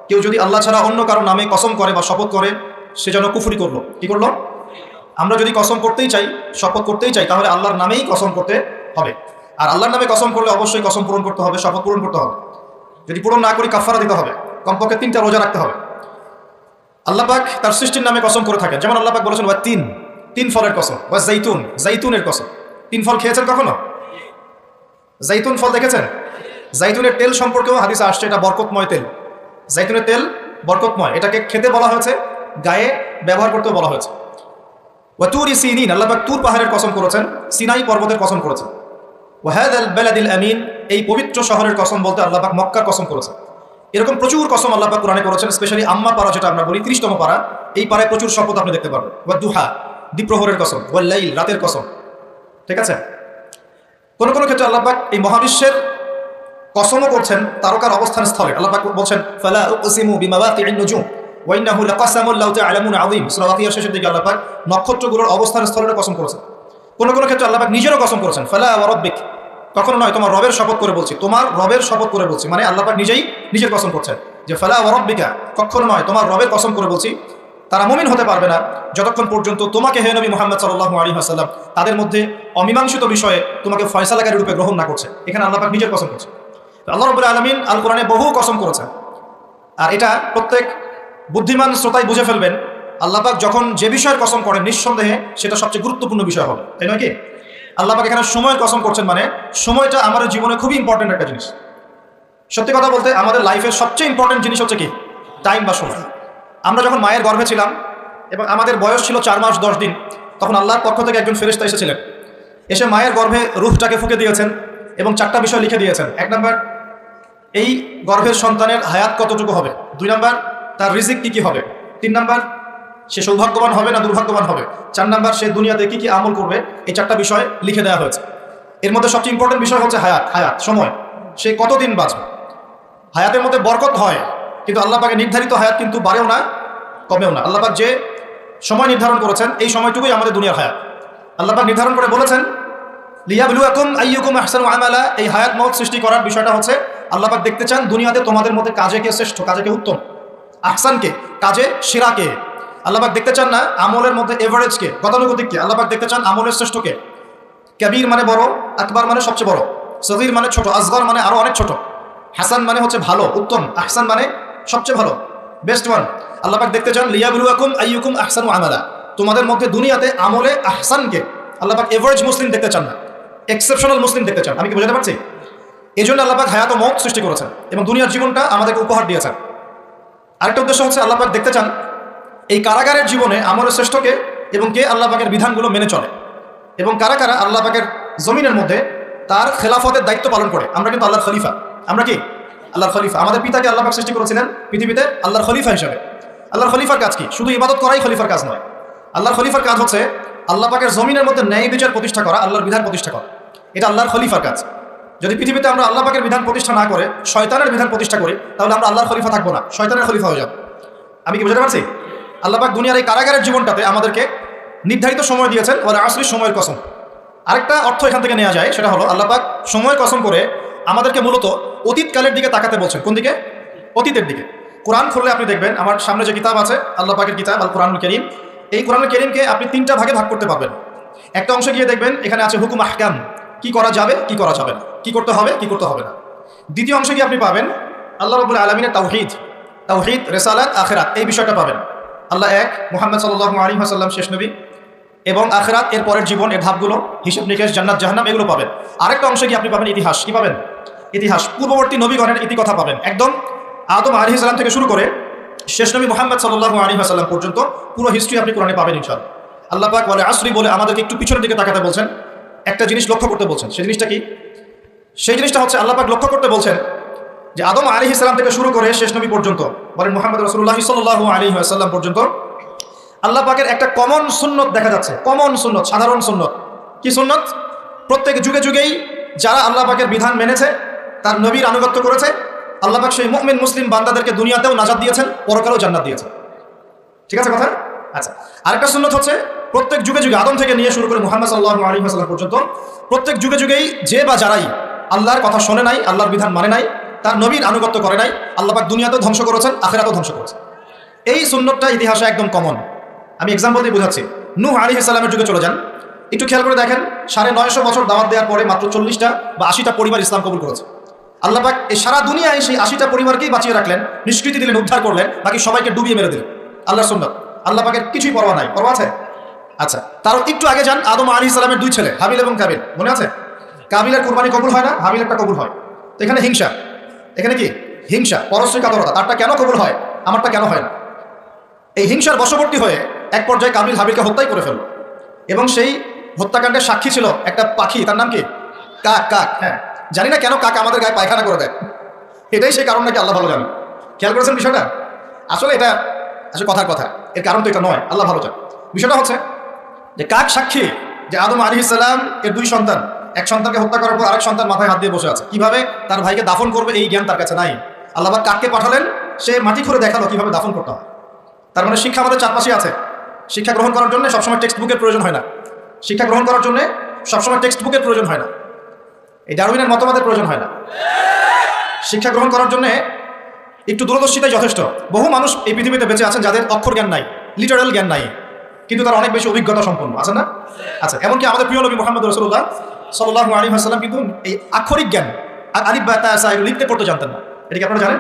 কেউ যদি আল্লাহ ছাড়া অন্য কারো নামে কসম করে বা শপথ করে, সে যেন কুফরি করলো। কি করলো? আমরা যদি কসম করতেই চাই, শপথ করতেই চাই, তাহলে আল্লাহর নামেই কসম করতে হবে। আর আল্লাহর নামে কসম করলে অবশ্যই কসম পূরণ করতে হবে, শপথ পূরণ করতে হবে। যদি পূরণ না করি কাফারা দিতে হবে, কমপক্ষে 3টা রোজা রাখতে হবে। আল্লাহ পাক তার সৃষ্টির নামে কসম করে থাকেন, যেমন আল্লাহ পাক বলেছেন ওয়া তিন ফলের কসম, বা জাইতুনের কসম। 3 ফল খেয়েছেন কখনো? জাইতুন ফল দেখেছেন? জাইতুনের তেল সম্পর্কেও হাদিসে আসছে এটা বরকতময় তেল। জাইতুনের তেল বরকতময়, এটাকে খেতে বলা হয়েছে, গায়ে ব্যবহার করতেও বলা হয়েছে। ওয়া তুরি সিনিন, আল্লাহ পাক তুর পাহাড়ের কসম করেছেন, সিনাই পর্বতের কসম করেছেন। ওয়া হাযাল বালাদিল আমিন, এই পবিত্র শহরের কসম বলতে আল্লাহ পাক মক্কার কসম করেছেন। এরকম প্রচুর কসম আল্লাহ পাক কোরআনে করেছেন, স্পেশালি আম্মা পারা যেটা আমরা বলি 30তম পারা, এই পারায় প্রচুর শপথ আপনি দেখতে পারবেন। ওয়া দুহা, দ্বিপ্রহরের কসম, ওয়াল লাইল, রাতের কসম। ঠিক আছে? কোন কোন ক্ষেত্রে আল্লাহ পাক এই মহাবিশ্বের কসমও করছেন তারকার অবস্থান স্থলে। আল্লাহ পাক বলছেন ফালা উকসিমু বিমাওয়াকি'ন নুজুম ওয়া ইন্নাহু লাকাসামুন লাউ তা'লামুন আযীম। সূরা ওয়াকিয়ার শেষের দিকে আল্লাহ পাক নক্ষত্রগুলোর অবস্থান স্থলের কসম করেছেন। কোন কোন ক্ষেত্রে আল্লাহ পাক নিজেরও কসম করেছেন, ফালা ওয়া রাব্বিক, কখনো নয় তোমার রবের শপথ করে বলছি, তোমার রবের শপথ করে বলছি, মানে আল্লাহ পাক নিজেই নিজের কসম করছেন যে ফালা ওয়া রাব্বিকা, কখনো নয় তোমার রবের কসম করে বলছি, তারা মুমিন হতে পারবে না যতক্ষণ পর্যন্ত তোমাকে হে নবী মুহাম্মদ সাল্লাল্লাহু আলাইহি ওয়াসাল্লাম তাদের মধ্যে অমীমাংসিত বিষয়ে তোমাকে ফয়সালাকারী রূপে গ্রহণ না করছে। এখানে আল্লাহ পাক নিজের কসম করছে। আল্লাহ রাব্বুল আলামিন আল কোরআনে বহু কসম করেছেন, আর এটা প্রত্যেক বুদ্ধিমান শ্রোতাই বুঝে ফেলবেন। আল্লাহ পাক যখন যে বিষয়ের কসম করেন নিঃসন্দেহে সেটা সবচেয়ে গুরুত্বপূর্ণ বিষয় হবে, তাই নয় কি? আল্লাহ পাক এখানে সময়ের কসম করছেন, মানে সময়টা আমাদের জীবনে খুবই ইম্পর্টেন্ট একটা জিনিস। সত্যি কথা বলতে আমাদের লাইফের সবচেয়ে ইম্পর্টেন্ট জিনিস হচ্ছে কি? টাইম বা সময়। আমরা যখন মায়ের গর্ভে ছিলাম এবং আমাদের বয়স ছিল 4 মাস 10 দিন, তখন আল্লাহর পক্ষ থেকে একজন ফেরেশতা এসেছিলেন, এসে মায়ের গর্ভে রূহটাকে ফুঁকে দিয়েছেন এবং 4টা বিষয় লিখে দিয়েছেন। 1 নম্বর, এই গর্ভের সন্তানের হায়াত কতটুকু হবে। 2 নম্বর, তার রিজিক কি কি হবে। 3 নম্বর, সে সৌভাগ্যবান হবে না দুর্ভাগ্যবান হবে। 4 নম্বর, সে দুনিয়াতে কি কি আমল করবে। এই 4টা বিষয় লিখে দেওয়া হয়েছে। এর মধ্যে সবচেয়ে ইম্পর্টেন্ট বিষয় হচ্ছে হায়াত, সময়, সে কতদিন বাঁচবে। হায়াতের মধ্যে বরকত হয়, কিন্তু আল্লাহ পাকের নির্ধারিত হায়াত কিন্তু বাড়েও না কমেও না। আল্লাহ পাক যে সময় নির্ধারণ করেছেন এই সময়টুকুই আমাদের দুনিয়ার হায়াত। আল্লাহ পাক নির্ধারণ করে বলেছেন লিয়াবলুয়াকুম আইয়ুকুম আহসানু আমালা। এই হায়াত মওত সৃষ্টি করার বিষয়টা হচ্ছে আল্লাহ পাক দেখতে চান দুনিয়াতে তোমাদের মধ্যে কাজে কে শ্রেষ্ঠ, কাজে কে উত্তম, আহসানকে, কাজে সেরাকে। আল্লাহ পাক দেখতে চান না আমলের মধ্যে এভারেজকে, গতানুগতিককে। আল্লাহ পাক দেখতে চান আমলের শ্রেষ্ঠকে। কাবীর মানে বড়, আকবার মানে সবচেয়ে বড়, সগীর মানে ছোট, আসগর মানে আরো অনেক ছোট, হাসান মানে হচ্ছে ভালো, উত্তম, আহসান মানে সবচেয়ে ভালো, বেস্ট ওয়ান। আল্লাহ পাক দেখতে চান লিয়াবলুয়াকুম আইয়ুকুম আহসানু আমালা, তোমাদের মধ্যে দুনিয়াতে আমলে আহসানকে। আল্লাহ পাক এভারেজ মুসলিম দেখতে চান না, এক্সেপশনাল মুসলিম দেখতে চান। আমি কি বোঝাতে পারছি? এই জন্য আল্লাহ পাক হায়াত ও মওত সৃষ্টি করেছেন এবং দুনিয়ার জীবনটা আমাদেরকে উপহার দিয়েছেন। আরেকটা উদ্দেশ্য হচ্ছে আল্লাহ পাক দেখতে চান এই কারাগারের জীবনে আমলের শ্রেষ্ঠকে এবং কে আল্লাহ পাকের বিধানগুলো মেনে চলে, এবং কারা কারা আল্লাহ পাকের জমিনের মধ্যে তার খেলাফতের দায়িত্ব পালন করে। আমরা কিন্তু আল্লাহর খলিফা, আমরা কি আল্লাহর খলিফা। আমাদের পিতাকে আল্লাহ পাক সৃষ্টি করেছিলেন পৃথিবীতে আল্লাহর খলিফা হিসেবে। আল্লাহর খলিফার কাজ কি? শুধু ইবাদত করাই খলিফার কাজ নয়। আল্লাহর খলিফার কাজ হচ্ছে আল্লাহ পাকের জমিনের মধ্যে ন্যায় বিচার প্রতিষ্ঠা করা, আল্লাহর বিধান প্রতিষ্ঠা করা। এটা আল্লাহর খলিফার কাজ। যদি পৃথিবীতে আমরা আল্লাহ পাকের বিধান প্রতিষ্ঠা না করে শয়তানের বিধান প্রতিষ্ঠা করি, তাহলে আমরা আল্লাহর খলিফা থাকবো না, শয়তানের খলিফা হয়ে যাব। আমি কি বুঝতে পারছি? আল্লাহ পাক দুনিয়ার এই কারাগারের জীবনটাতে আমাদেরকে নির্ধারিত সময় দিয়েছেন, ওয়ালা আসরি, সময়ের কসম। আরেকটা অর্থ এখান থেকে নেওয়া যায়, সেটা হলো আল্লাহ পাক সময়ের কসম করে আমাদেরকে মূলত অতীতকালের দিকে তাকাতে বলছেন। কোন দিকে? অতীতের দিকে। কোরআন খুললে আপনি দেখবেন, আমার সামনে যে কিতাব আছে আল্লাহ পাকের কিতাব আল কোরআনুল কারীম, এই কোরআনুল কারীমকে আপনি 3টা ভাগে ভাগ করতে পারবেন। একটা অংশে গিয়ে দেখবেন এখানে আছে হুকুম আহকাম, কি করা যাবে কি করা যাবে না, কি করতে হবে কি করতে হবে না। দ্বিতীয় অংশে গিয়ে আপনি পাবেন আল্লাহ রাব্বুল আলামিনের তাওহীদ, রিসালাত, আখিরাত, এই বিষয়টা পাবেন। আল্লাহ এক, মুহাম্মদ সাল্লাল্লাহু আলাইহি ওয়াসাল্লাম শেষ নবী, এবং আখিরাত, এর পরের জীবন, এর ধাপগুলো, হিসাব নিকেশ, জান্নাত জাহান্নাম, এগুলো পাবেন। আরেকটা অংশে গিয়ে আপনি পাবেন ইতিহাস। কি পাবেন? ইতিহাস, পূর্ববর্তী নবীগণের ইতিকথা পাবেন। একদম আদম আলাইহিস সালাম থেকে শুরু করে শেষ নবী মুহাম্মদ সাল্লাল্লাহু আলাইহি ওয়াসাল্লাম পর্যন্ত পুরো হিস্ট্রি আপনি কোরআনে পাবেন ইনশাআল্লাহ। আল্লাহ পাক ওয়ালা আসরি বলে আমাদেরকে একটু পিছনের দিকে তাকাতে বলছেন, একটা জিনিস লক্ষ্য করতে বলছেন। সেই জিনিসটা কি? সেই জিনিসটা হচ্ছে আল্লাহ পাক লক্ষ্য করতে বলছেন যে আদম আলাইহিস সালাম থেকে শুরু করে শেষ নবী পর্যন্ত, বলেন মুহাম্মদ রাসূলুল্লাহ সাল্লাল্লাহু আলাইহি ওয়াসাল্লাম পর্যন্ত আল্লাহ পাকের একটা কমন সুন্নত দেখা যাচ্ছে। কমন সুন্নত, সাধারণ সুন্নত। কি সুন্নত? প্রত্যেক যুগে যুগেই যারা আল্লাহ পাকের বিধান মেনেছে, তার নবীর আনুগত্য করেছে, আল্লাহ পাক সেই মুমিন মুসলিম বান্দাদেরকে দুনিয়াতেও নাজাত দিয়েছেন, পরকালেও জান্নাত দিয়েছেন। ঠিক আছে কথা? আচ্ছা, আরেকটা সুন্নত হচ্ছে প্রত্যেক যুগে যুগে আদম থেকে নিয়ে শুরু করে মুহাম্মদ সাল্লাল্লাহু আলাইহি ওয়াসাল্লাম পর্যন্ত প্রত্যেক যুগে যুগেই যে বা যারাই আল্লাহর কথা শোনে নাই, আল্লাহর বিধান মানে নাই, তার নবীর আনুগত্য করে নাই, আল্লাহ পাক দুনিয়াতেও ধ্বংস করেছেন, আখিরাতেও ধ্বংস করেছেন। এই সুন্নতটা ইতিহাসে একদম কমন। আমি এক্সাম্পল দিয়ে বোঝাচ্ছি। নূহ আলাইহিস সালামের যুগে চলে যান, একটু খেয়াল করে দেখেন, 950 বছর দাওয়াত দেওয়ার পরে মাত্র 40টা বা 80টা পরিবার ইসলাম কবুল করেছে। আল্লাহ পাক এই সারা দুনিয়ায় সেই 80টা পরিবারকেই বাঁচিয়ে রাখলেন, নিষ্কৃতি দিলেন, উদ্ধার করলেন, বাকি সবাইকে ডুবিয়ে মেরে দিলেন। আল্লাহর সুন্নাত, আল্লাহ পাকের কিছুই পরোয়া নাই। পরোয়া আছে? আচ্ছা, তারও একটু আগে যান, আদম আলাইহিস সালামের 2 ছেলে হাবিল এবং কাবিল, মনে আছে? কাবিলের কুরবানি কবুল হয় না, হাবিলেরটা কবুল হয়। তো এখানে হিংসা, এখানে কি হিংসা, পরশ্রী কাতরতা, তারটা কেন কবুল হয়, আমারটা কেন হয় না? এই হিংসার বশবর্তী হয়ে এক পর্যায়ে কাবিল হাবিলকে হত্যাই করে ফেলল, এবং সেই হত্যাকাণ্ডের সাক্ষী ছিল একটা পাখি, তার নাম কি? কাক। কাক, হ্যাঁ, জানি না কেন কাক আমাদের গায়ে পায়খানা করে দেয়, এটাই সেই কারণ নাকি আল্লাহ ভালো জানেন। খেয়াল করেছেন বিষয়টা? আসলে এটা আসলে কথার কথা, এর কারণ তো এটা নয়, আল্লাহ ভালো জানেন। বিষয়টা হচ্ছে যে কাক সাক্ষী যে আদম আলাইহিস সালাম এর 2 সন্তান, এক সন্তানকে হত্যা করার পর আরেক সন্তান মাথায় হাত দিয়ে বসে আছে, কিভাবে তার ভাইকে দাফন করবে এই জ্ঞান তার কাছে নাই। আল্লাহ পাক কাককে পাঠালেন, সে মাটি খুঁড়ে দেখালো কিভাবে দাফন করতে হয়। তার মানে শিক্ষা আমাদের চারপাশে আছে। শিক্ষা গ্রহণ করার জন্য সবসময় টেক্সট বুকের প্রয়োজন হয় না। শিক্ষা গ্রহণ করার জন্য সবসময় টেক্সট বুকের প্রয়োজন হয় না, এই ডারউইনের মতবাদের প্রয়োজন হয় না। শিক্ষা গ্রহণ করার জন্য একটু দূরদর্শিতাই যথেষ্ট। বহু মানুষ এই পৃথিবীতে বেঁচে আছেন যাদের অক্ষর জ্ঞান নাই, লিটারাল জ্ঞান নাই, কিন্তু তারা অনেক বেশি অভিজ্ঞতা সম্পন্ন আছে না? আচ্ছা, এমনকি আমাদের প্রিয় নবী মুহাম্মদ রাসূলুল্লাহ সাল্লাল্লাহু আলাইহি ওয়াসাল্লাম কিন্তু এই আক্ষরিক জ্ঞান আলিফ বা তা সা লিখতে পড়তে জানতেন না। এটা কি আপনারা জানেন?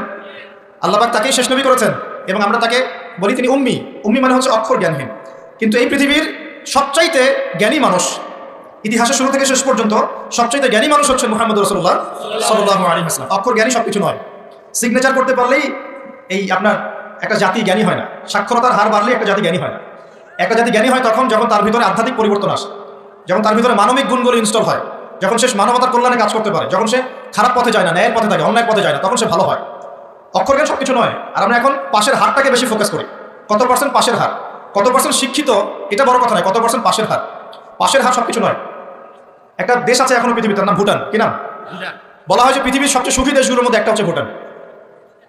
আল্লাহ পাক তাকেই শেষ নবী করেছেন, এবং আমরা তাকে বলি তিনি উম্মি। উম্মি মানে হচ্ছে অক্ষর জ্ঞানহীন। কিন্তু এই পৃথিবীর সবচাইতে জ্ঞানী মানুষ, ইতিহাসের শুরু থেকে শেষ পর্যন্ত সবচাইতে জ্ঞানী মানুষ হচ্ছে মুহাম্মদ রাসূলুল্লাহ সাল্লাল্লাহু আলাইহি ওয়াসাল্লাম। অক্ষর জ্ঞানী সবকিছু নয়। সিগনেচার করতে পারলেই এই আপনার একটা জাতি জ্ঞানী হয় না। সাক্ষরতার হার বাড়লেই একটা জাতি জ্ঞানী হয় না। একটা জাতি জ্ঞানী হয় তখন যখন তার ভিতরে আধ্যাত্মিক পরিবর্তন আসে, যখন তার ভিতরে মানবিক গুণগুলো ইনস্টল হয়, যখন সে মানবতার কল্যাণে কাজ করতে পারে, যখন সে খারাপ পথে যায় না, ন্যায়ের পথে থাকে, অন্যায়ের পথে যায় না, তখন সে ভালো হয়। অক্ষর জ্ঞান সবকিছু নয়। আর আমরা এখন পাশের হারটাকে বেশি ফোকাস করি। কত পার্সেন্ট পাশের হার, কত পার্সেন্ট শিক্ষিত, এটা বড় কথা নয়, কত পার্সেন্ট পাশের হার। পাশের হার সবকিছু নয়। একটা দেশ আছে এখনো পৃথিবীর, তার নাম ভুটান। কি নাম? বলা হয় যে পৃথিবীর সবচেয়ে সুখী দেশগুলোর মধ্যে একটা হচ্ছে ভুটান।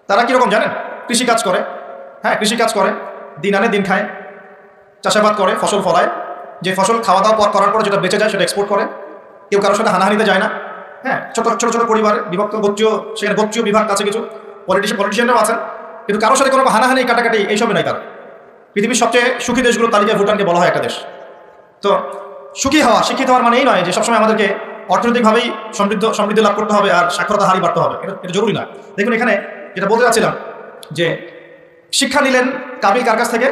তারা কিরকম জানেন? কৃষিকাজ করে, হ্যাঁ কৃষিকাজ করে, দিন আনে দিন খায়, চাষাবাদ করে, ফসল ফলায়, যে ফসল খাওয়া দাওয়া করার পরে যেটা বেঁচে যায় সেটা এক্সপোর্ট করে। কেউ কারোর সাথে হানাহানিতে যায় না। হ্যাঁ, ছোট ছোট ছোট পরিবার, বিভক্ত গোত্রীয়, সেখানে গোত্রীয় বিভাগ আছে, কিছু পলিটিশিয়ানরাও আছেন, কিন্তু কারোর সাথে কোনো হানাহানি কাটাকাটি এইসবে নাই তারা। পৃথিবীর সবচেয়ে সুখী দেশগুলোর তালিকায় ভুটানকে বলা হয় একটা দেশ। তো সুখী হওয়া, শিক্ষিত হওয়ার মানে এই নয় যে সবসময় আমাদেরকে অর্থনৈতিকভাবেই সমৃদ্ধি লাভ করতে হবে আর সাক্ষরতা হারই বাড়তে হবে, এটা জরুরি না। দেখুন এখানে যেটা বলতে চাচ্ছিলাম যে শিক্ষা নিলেন কাবিল কার কাছ থেকে?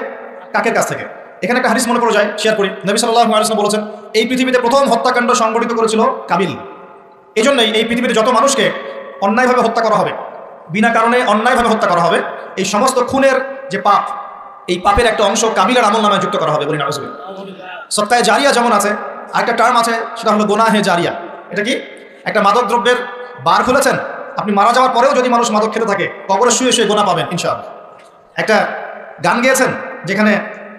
কাকের কাছ থেকে। এখানে একটা হাদিস মনে পড়ে যায়, শেয়ার করি। নবী সাল্লাল্লাহু আলাইহি ওয়াসাল্লাম বলেছেন এই পৃথিবীতে প্রথম হত্যাকাণ্ড সংগঠিত করেছিল কাবিল। এই জন্যই এই পৃথিবীতে যত মানুষকে অন্যায়ভাবে হত্যা করা হবে, বিনা কারণে অন্যায়ভাবে হত্যা করা হবে, এই সমস্ত খুনের যে পাপ, এই পাপের একটা অংশ কাবিলের আমল নামায় যুক্ত করা হবে। বলি নাউজুবিল্লাহ। সদকায়ে জারিয়া যেমন আছে, আরেকটা টার্ম আছে, সেটা হলো গুনাহে জারিয়া। এটা কি? একটা মাদক দ্রব্যের বার খুলেছেন, আপনি মারা যাওয়ার পরেও যদি মানুষ মাদক খেতে থাকে, কবরে শুয়ে শুয়ে গুনাহ পাবেন ইনশাআল্লাহ। একটা গান গেয়েছেন যেখানে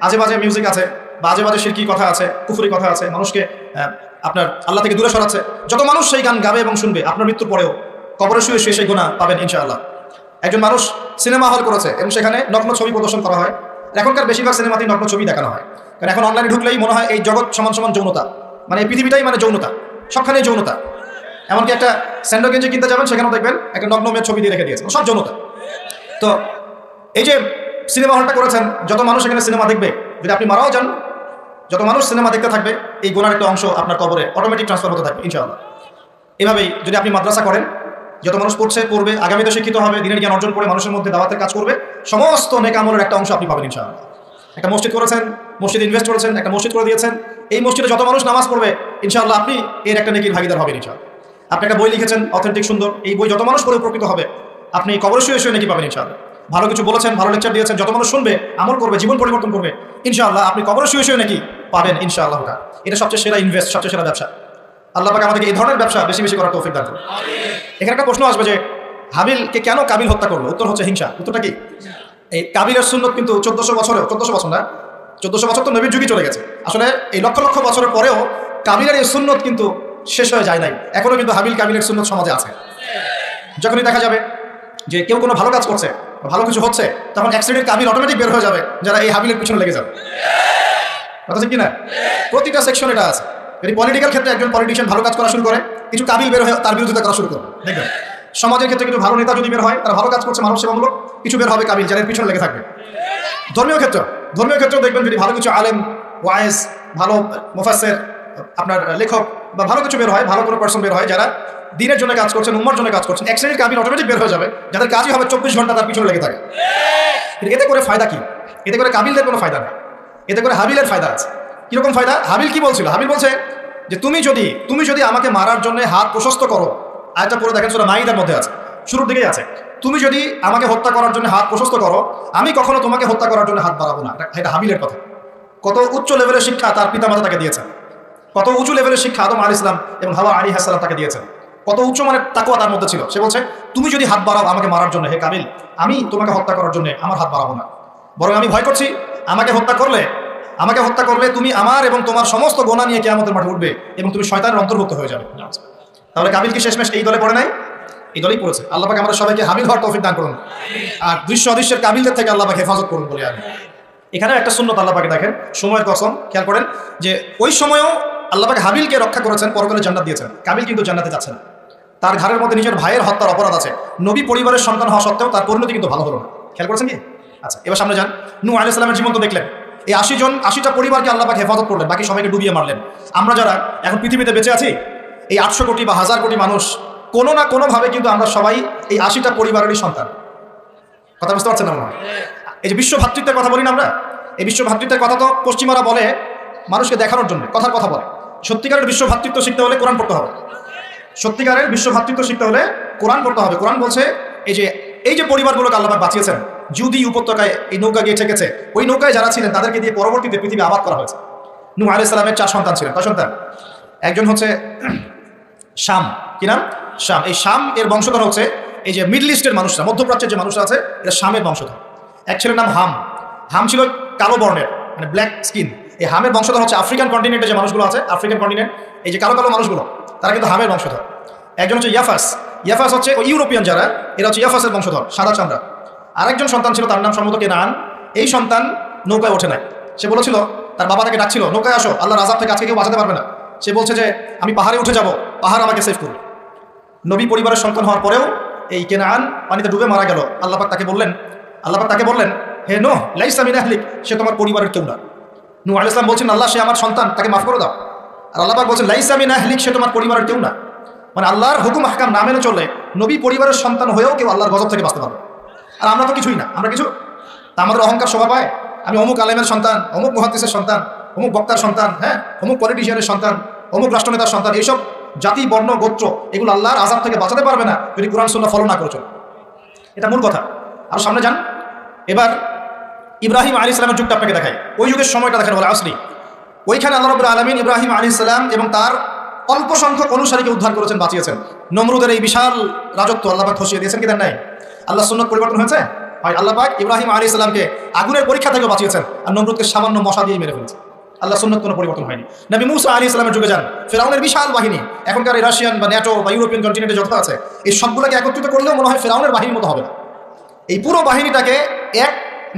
আজে বাজে মিউজিক আছে, বা আজে বাজে শিরকি কথা আছে, কুফরি কথা আছে, মানুষকে আপনার আল্লাহ থেকে দূরে সরাচ্ছে, যত মানুষ সেই গান গাবে এবং শুনবে, আপনার মৃত্যুর পরেও কবরে শুয়ে শুয়ে সেই গুনাহ পাবেন ইনশাআল্লাহ। একজন মানুষ সিনেমা হল করেছে এবং সেখানে নগ্ন ছবি প্রদর্শন করা হয়। এখনকার বেশিরভাগ সিনেমাতেই নগ্ন ছবি দেখানো হয়, কারণ এখন অনলাইনে ঢুকলেই মনে হয় এই জগৎ সমান সমান যৌনতা, মানে এই পৃথিবীটাই মানে যৌনতা, সবখানেই যৌনতা। এমনকি একটা স্যান্ডো গেঞ্জি কিনতে যাবেন, সেখানেও দেখবেন একটা নগ্ন মেয়ের ছবি দিয়ে রেখে দিয়েছে, সব যৌনতা। তো এই যে সিনেমা হলটা করেছেন, যত মানুষ এখানে সিনেমা দেখবে, যদি আপনি মারাও যান, যত মানুষ সিনেমা দেখতে থাকবে, এই গুনার একটা অংশ আপনার কবরে অটোমেটিক ট্রান্সফার হতে থাকবে ইনশাআল্লাহ। এভাবেই যদি আপনি মাদ্রাসা করেন, যত মানুষ পড়বে, আগামীতে শিক্ষিত হবে, দিনের জ্ঞান অর্জন করে মানুষের মধ্যে দাওয়াতের কাজ করবে, সমস্ত নেক আমলের একটা অংশ আপনি পাবেন ইনশাআল্লাহ। একটা মসজিদ করেছেন, মসজিদ ইনভেস্ট করেছেন, একটা মসজিদ করে দিয়েছেন, এই মসজিদে যত মানুষ নামাজ পড়বে ইনশাআল্লাহ আপনি এর একটা নেকির ভাগিদার হবেন ইনশাআল্লাহ। আপনি একটা বই লিখেছেন অথেন্টিক সুন্দর, এই বই যত মানুষ পড়ে উপকৃত হবে, আপনি কবরে শুয়ে শুয়ে নেকি পাবেন ইনশাআল্লাহ। ভালো কিছু বলেছেন, ভালো লেকচার দিয়েছেন, যত মানুষ শুনবে, আমল করবে, জীবন পরিবর্তন করবে ইনশাআল্লাহ, আপনি কবরে শুয়ে শুয়ে নাকি পাবেন ইনশাআল্লাহ। এটা সবচেয়ে সেরা ইনভেস্ট, সবচেয়ে সেরা ব্যবসা। আল্লাহ পাক আমাদেরকে এই ধরনের ব্যবসা বেশি বেশি করার তৌফিক দান করুন। এখানে একটা প্রশ্ন আসবে যে হাবিলকে কেন কাবিল হত্যা করলো? উত্তর হচ্ছে হিংসা। উত্তরটা কি? এই কাবিলের সুন্নত কিন্তু 1400 বছর না, 1400 বছর তো নবীর যুগই চলে গেছে। আসলে এই লক্ষ লক্ষ বছরের পরেও কাবিলের এই সুন্নত কিন্তু শেষ হয়ে যায় নাই, এখনো কিন্তু হাবিল কাবিলের সুন্নত সমাজে আছে। যখনই দেখা যাবে যে কেউ কোনো ভালো কাজ করছে, ভালো কিছু হচ্ছে, তখন এক শ্রেণীর কাবিল অটোমেটিক বের হয়ে যাবে, যারা এই হাবিলের পিছনে লেগে যাবে। কথা ঠিক কিনা? প্রতিটা সেকশন এটা আছে। যদি পলিটিক্যাল ক্ষেত্রে একজন পলিটিশিয়ান ভালো কাজ করা শুরু করে, কিছু কাবিল বের হয়ে তার বিরোধিতা করা শুরু করবে, দেখবেন সমাজের ক্ষেত্রে কিছু ভালো নেতা যদি বের হয়, তারা ভালো কাজ করছে মানব সেবামূলক, কিছু বের হবে কাবিল, যাদের পিছনে লেগে থাকবে। ধর্মীয় ক্ষেত্রেও দেখবেন যদি ভালো কিছু আলেম, ওয়াইজ, ভালো মুফাসসির, আপনার লেখক বা ভালো কিছু বের হয়, ভালো কোনো পার্সন বের হয় যারা দিনের জন্য কাজ করছেন, উম্মার জন্য কাজ করছেন, এক শ্রেণীর কাবিল অটোমেটিক বের হয়ে যাবে, যাদের কাজই হবে 24 ঘন্টা তার পিছনে লেগে থাকে। এতে করে ফায়দা কি? এতে করে কাবিলদের কোনো ফায়দা নেই, এতে করে হাবিলের ফায়দা আছে। কিরকম ফায়দা? হাবিল কি বলছিল? হাবিল বলছে যে তুমি যদি আমাকে মারার জন্য হাত প্রশস্ত করো, আয়াতটা পড়ে দেখেন সূরা মাইদার মধ্যে আছে, শুরুর দিকেই আছে, তুমি যদি আমাকে হত্যা করার জন্য হাত প্রশস্ত করো, আমি কখনো তোমাকে হত্যা করার জন্য হাত বাড়াবো না। এটা হাবিলের কথা। কত উচ্চ লেভেলের শিক্ষা তার পিতামাতা তাকে দিয়েছেন, কত উঁচু লেভেলের শিক্ষা আদম আলাইহিস সালাম এবং হাওয়া আলাইহিস সালাম তাকে দিয়েছেন, কত উচ্চ মানের তাকওয়া তার মধ্যে ছিল। সে বলছে তুমি যদি হাত বাড়াও আমাকে মারার জন্য, হে কাবিল, আমি তোমাকে হত্যা করার জন্য আমার হাত বাড়াবো না, বরং আমি ভয় করছি আমাকে হত্যা করলে তুমি আমার এবং তোমার সমস্ত গোনা নিয়ে কিয়ামতের মাঠে উঠবে এবং তুমি শয়তানের অন্তর্ভুক্ত হয়ে যাবে। তাহলে কাবিল কি শেষমেশ এই দলে পড়ে নাই? এই দলেই পড়েছে। আল্লাহ পাক আমাদের সবাইকে হাবিল হওয়ার তৌফিক দান করুন, আর দৃশ্য অদৃশ্যের কাবিলদের থেকে আল্লাহ পাক হেফাজত করুন বলে আমি। এখানে একটা সুন্নত আল্লাহ পাকে দেখেন, সময়ের কসম, খেয়াল করেন যে ওই সময়েও আল্লাহ পাক হাবিলকে রক্ষা করেছেন, পরকালে জান্নাত দিয়েছেন। কাবিল কিন্তু জান্নাতে যাচ্ছে না, তার ঘরের মধ্যে নিজের ভাইয়ের হত্যার অপরাধ আছে। নবী পরিবারের সন্তান হওয়া সত্ত্বেও তার পরিণতি কিন্তু ভালো হলো না। খেয়াল করেছেন কি? আচ্ছা, এবার সামনে যান। নূহ আলাইহিস সালামের জীবন তো দেখলেন, এই 80টা পরিবারকে আল্লাহ পাক হেফাজত করলেন, বাকি সবাইকে ডুবিয়ে মারলেন। আমরা যারা এখন পৃথিবীতে বেঁচে আছি, এই 800 কোটি বা 1000 কোটি মানুষ, কোনো না কোনোভাবে কিন্তু আমরা সবাই এই 80টা পরিবারেরই সন্তান। কথা বুঝতে পারছেন না মনে হয়? এই যে বিশ্ব ভ্রাতৃত্বের কথা বলি না আমরা, এই বিশ্ব ভ্রাতৃত্বের কথা তো পশ্চিমারা বলে মানুষকে দেখানোর জন্য, কথার কথা বলে। সত্যিকারের বিশ্ব ভ্রাতৃত্ব শিখতে হলে কোরআন পড়তে হবে। সত্যিকারের বিশ্ব ভ্রাতৃত্ব শিখতে হলে কোরআন পড়তে হবে। কোরআন বলছে এই যে পরিবারগুলোকে আল্লাহ পাক বাঁচিয়েছেন, জুদি উপত্যকায় এই নৌকা গিয়ে ঠেকেছে, ওই নৌকায় যারা ছিলেন তাদেরকে দিয়ে পরবর্তীতে পৃথিবী আবাদ করা হয়েছে। নূহ আলাইহিস সালামের 4 সন্তান ছিলেন। 6 সন্তান। একজন হচ্ছে শাম, কি নাম? শাম। এই শাম এর বংশধর হচ্ছে এই যে মিডল ইস্টের মানুষরা, মধ্যপ্রাচ্যের যে মানুষরা আছে, এটা শামের বংশধর। এক ছেলের নাম হাম। হাম ছিল কালো বর্ণের, মানে ব্ল্যাক স্কিন। এই হামের বংশধর হচ্ছে আফ্রিকান কন্টিনেন্টে যে মানুষগুলো আছে, আফ্রিকান কন্টিনেন্ট, এই যে কালো কালো মানুষগুলো, তারা কিন্তু হামের বংশধর। একজন হচ্ছে ইয়াফাস। ইয়াফাস হচ্ছে ওই ইউরোপিয়ান যারা, এরা হচ্ছে ইয়াফাসের বংশধর, সাদা চামড়া। আরেকজন সন্তান ছিল, তার নাম সম্ভবত কেনান। এই সন্তান নৌকায় ওঠে নাই। সে বলেছিল, তার বাবা তাকে ডাকছিল, নৌকায় আসো, আল্লাহর আযাব থেকে আজকে কেউ বাঁচাতে পারবে না। সে বলছে যে আমি পাহাড়ে উঠে যাব, পাহাড় আমাকে সেভ করবে। নবী পরিবারের সন্তান হওয়ার পরেও এই কেনান পানিতে ডুবে মারা গেল। আল্লাহ পাক তাকে বললেন, হে নূহ, লাইসা মিন আহলিক, সে তোমার পরিবারের কেউ না। নূহ আলাইহিস সালাম বলছেন, আল্লাহ, সে আমার সন্তান, তাকে মাফ করে দাও। আর আল্লাহ পাক বলছেন, লাইসা মিন আহলিক, সে তোমার পরিবারের কেউ না। মানে আল্লাহর হুকুম আহকাম না মেনে চললে নবী পরিবারের সন্তান হয়েও কেউ আল্লাহর গজব থেকে বাঁচতে পারবে। আর আমরা তো কিছুই না, আমরা কিছু, তা আমাদের অহংকার শোভা পায়। আমি অমুক আলেমের সন্তান, অমুক মুহাদ্দিসের সন্তান, অমুক বক্তার সন্তান, হ্যাঁ, অমুক পলিটিশিয়ানের সন্তান, অমুক রাষ্ট্রনেতার সন্তান। এইসব জাতি, বর্ণ, গোত্র, এগুলো আল্লাহর আযাব থেকে বাঁচাতে পারবে না যদি কুরআন সুন্নাহ ফলো না করে চলে। এটা মূল কথা। আর সামনে যান। এবার ইব্রাহিম আলাইহিস সালামের যুগটা আপনাকে দেখাই, ওই যুগের সময়টা দেখেন, বলে আসরি। ওইখানে আল্লাহ রাব্বুল আলামিন ইব্রাহিম আলাইহিস সালাম এবং তার অল্প সংখ্যক অনুসারীকে উদ্ধার করেছেন, বাঁচিয়েছেন। নমরুদের এই বিশাল রাজত্ব আল্লাহ পাক খসিয়ে দিয়েছেন কি দেন নাই? আল্লাহ সুন্নাত পরিবর্তন হয়েছে হয়। আল্লাহ পাক ইব্রাহিম আলাইহিস সালামকে আগুনের পরীক্ষা থেকে বাঁচিয়েছেন, আর নমরুদকে সামান্য মশা দিয়ে মেরে ফেলেছে। আল্লাহ সুন্নাত কোনো পরিবর্তন হয়নি। নবী মূসা আলাইহিস সালামের যুগে যান, ফিরআউনের বিশাল বাহিনী, এখনকার এই রাশিয়ান বা ন্যাটো বা ইউরোপিয়ান কন্টিনেন্টে যত আছে, এই সবগুলোকে একত্রিত করলেও মনে হয় ফিরআউনের বাহিনীর মতো হবে না। এই পুরো বাহিনীটাকে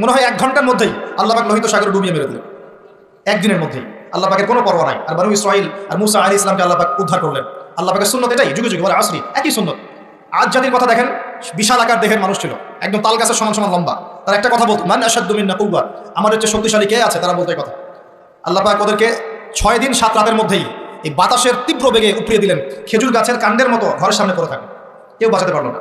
মনে হয় 1 ঘন্টার মধ্যেই আল্লাহ পাক লোহিত সাগরে ডুবিয়ে মেরে দিলেন, একদিনের মধ্যেই। আল্লাহ পাকের কোনো পরোয়া নাই। আর বনু ইসরাঈল আর মূসা আলাইহিস সালামকে আল্লাহ পাক উদ্ধার করলেন। আল্লাহ পাকের সুন্নাত এটাই, যুগে যুগে, বলে আসরি, একই সুন্নাত। আজ জাতির কথা দেখেন, বিশাল আকার দেহের মানুষ ছিল, একদম তাল গাছের সমান সমান লম্বা। তারা একটা কথা বলতো, মান আশাদ্দু মিন্না কুওয়া, আমাদের চেয়ে শক্তিশালী কে আছে? তারা বলতো এই কথা। আল্লাহ পাক ওদেরকে 6 দিন 7 রাতের মধ্যেই এই বাতাসের তীব্র বেগে উপড়িয়ে দিলেন, খেজুর গাছের কাণ্ডের মতো ঘরের সামনে পড়ে থাকে। কেউ বাঁচাতে পারলো না।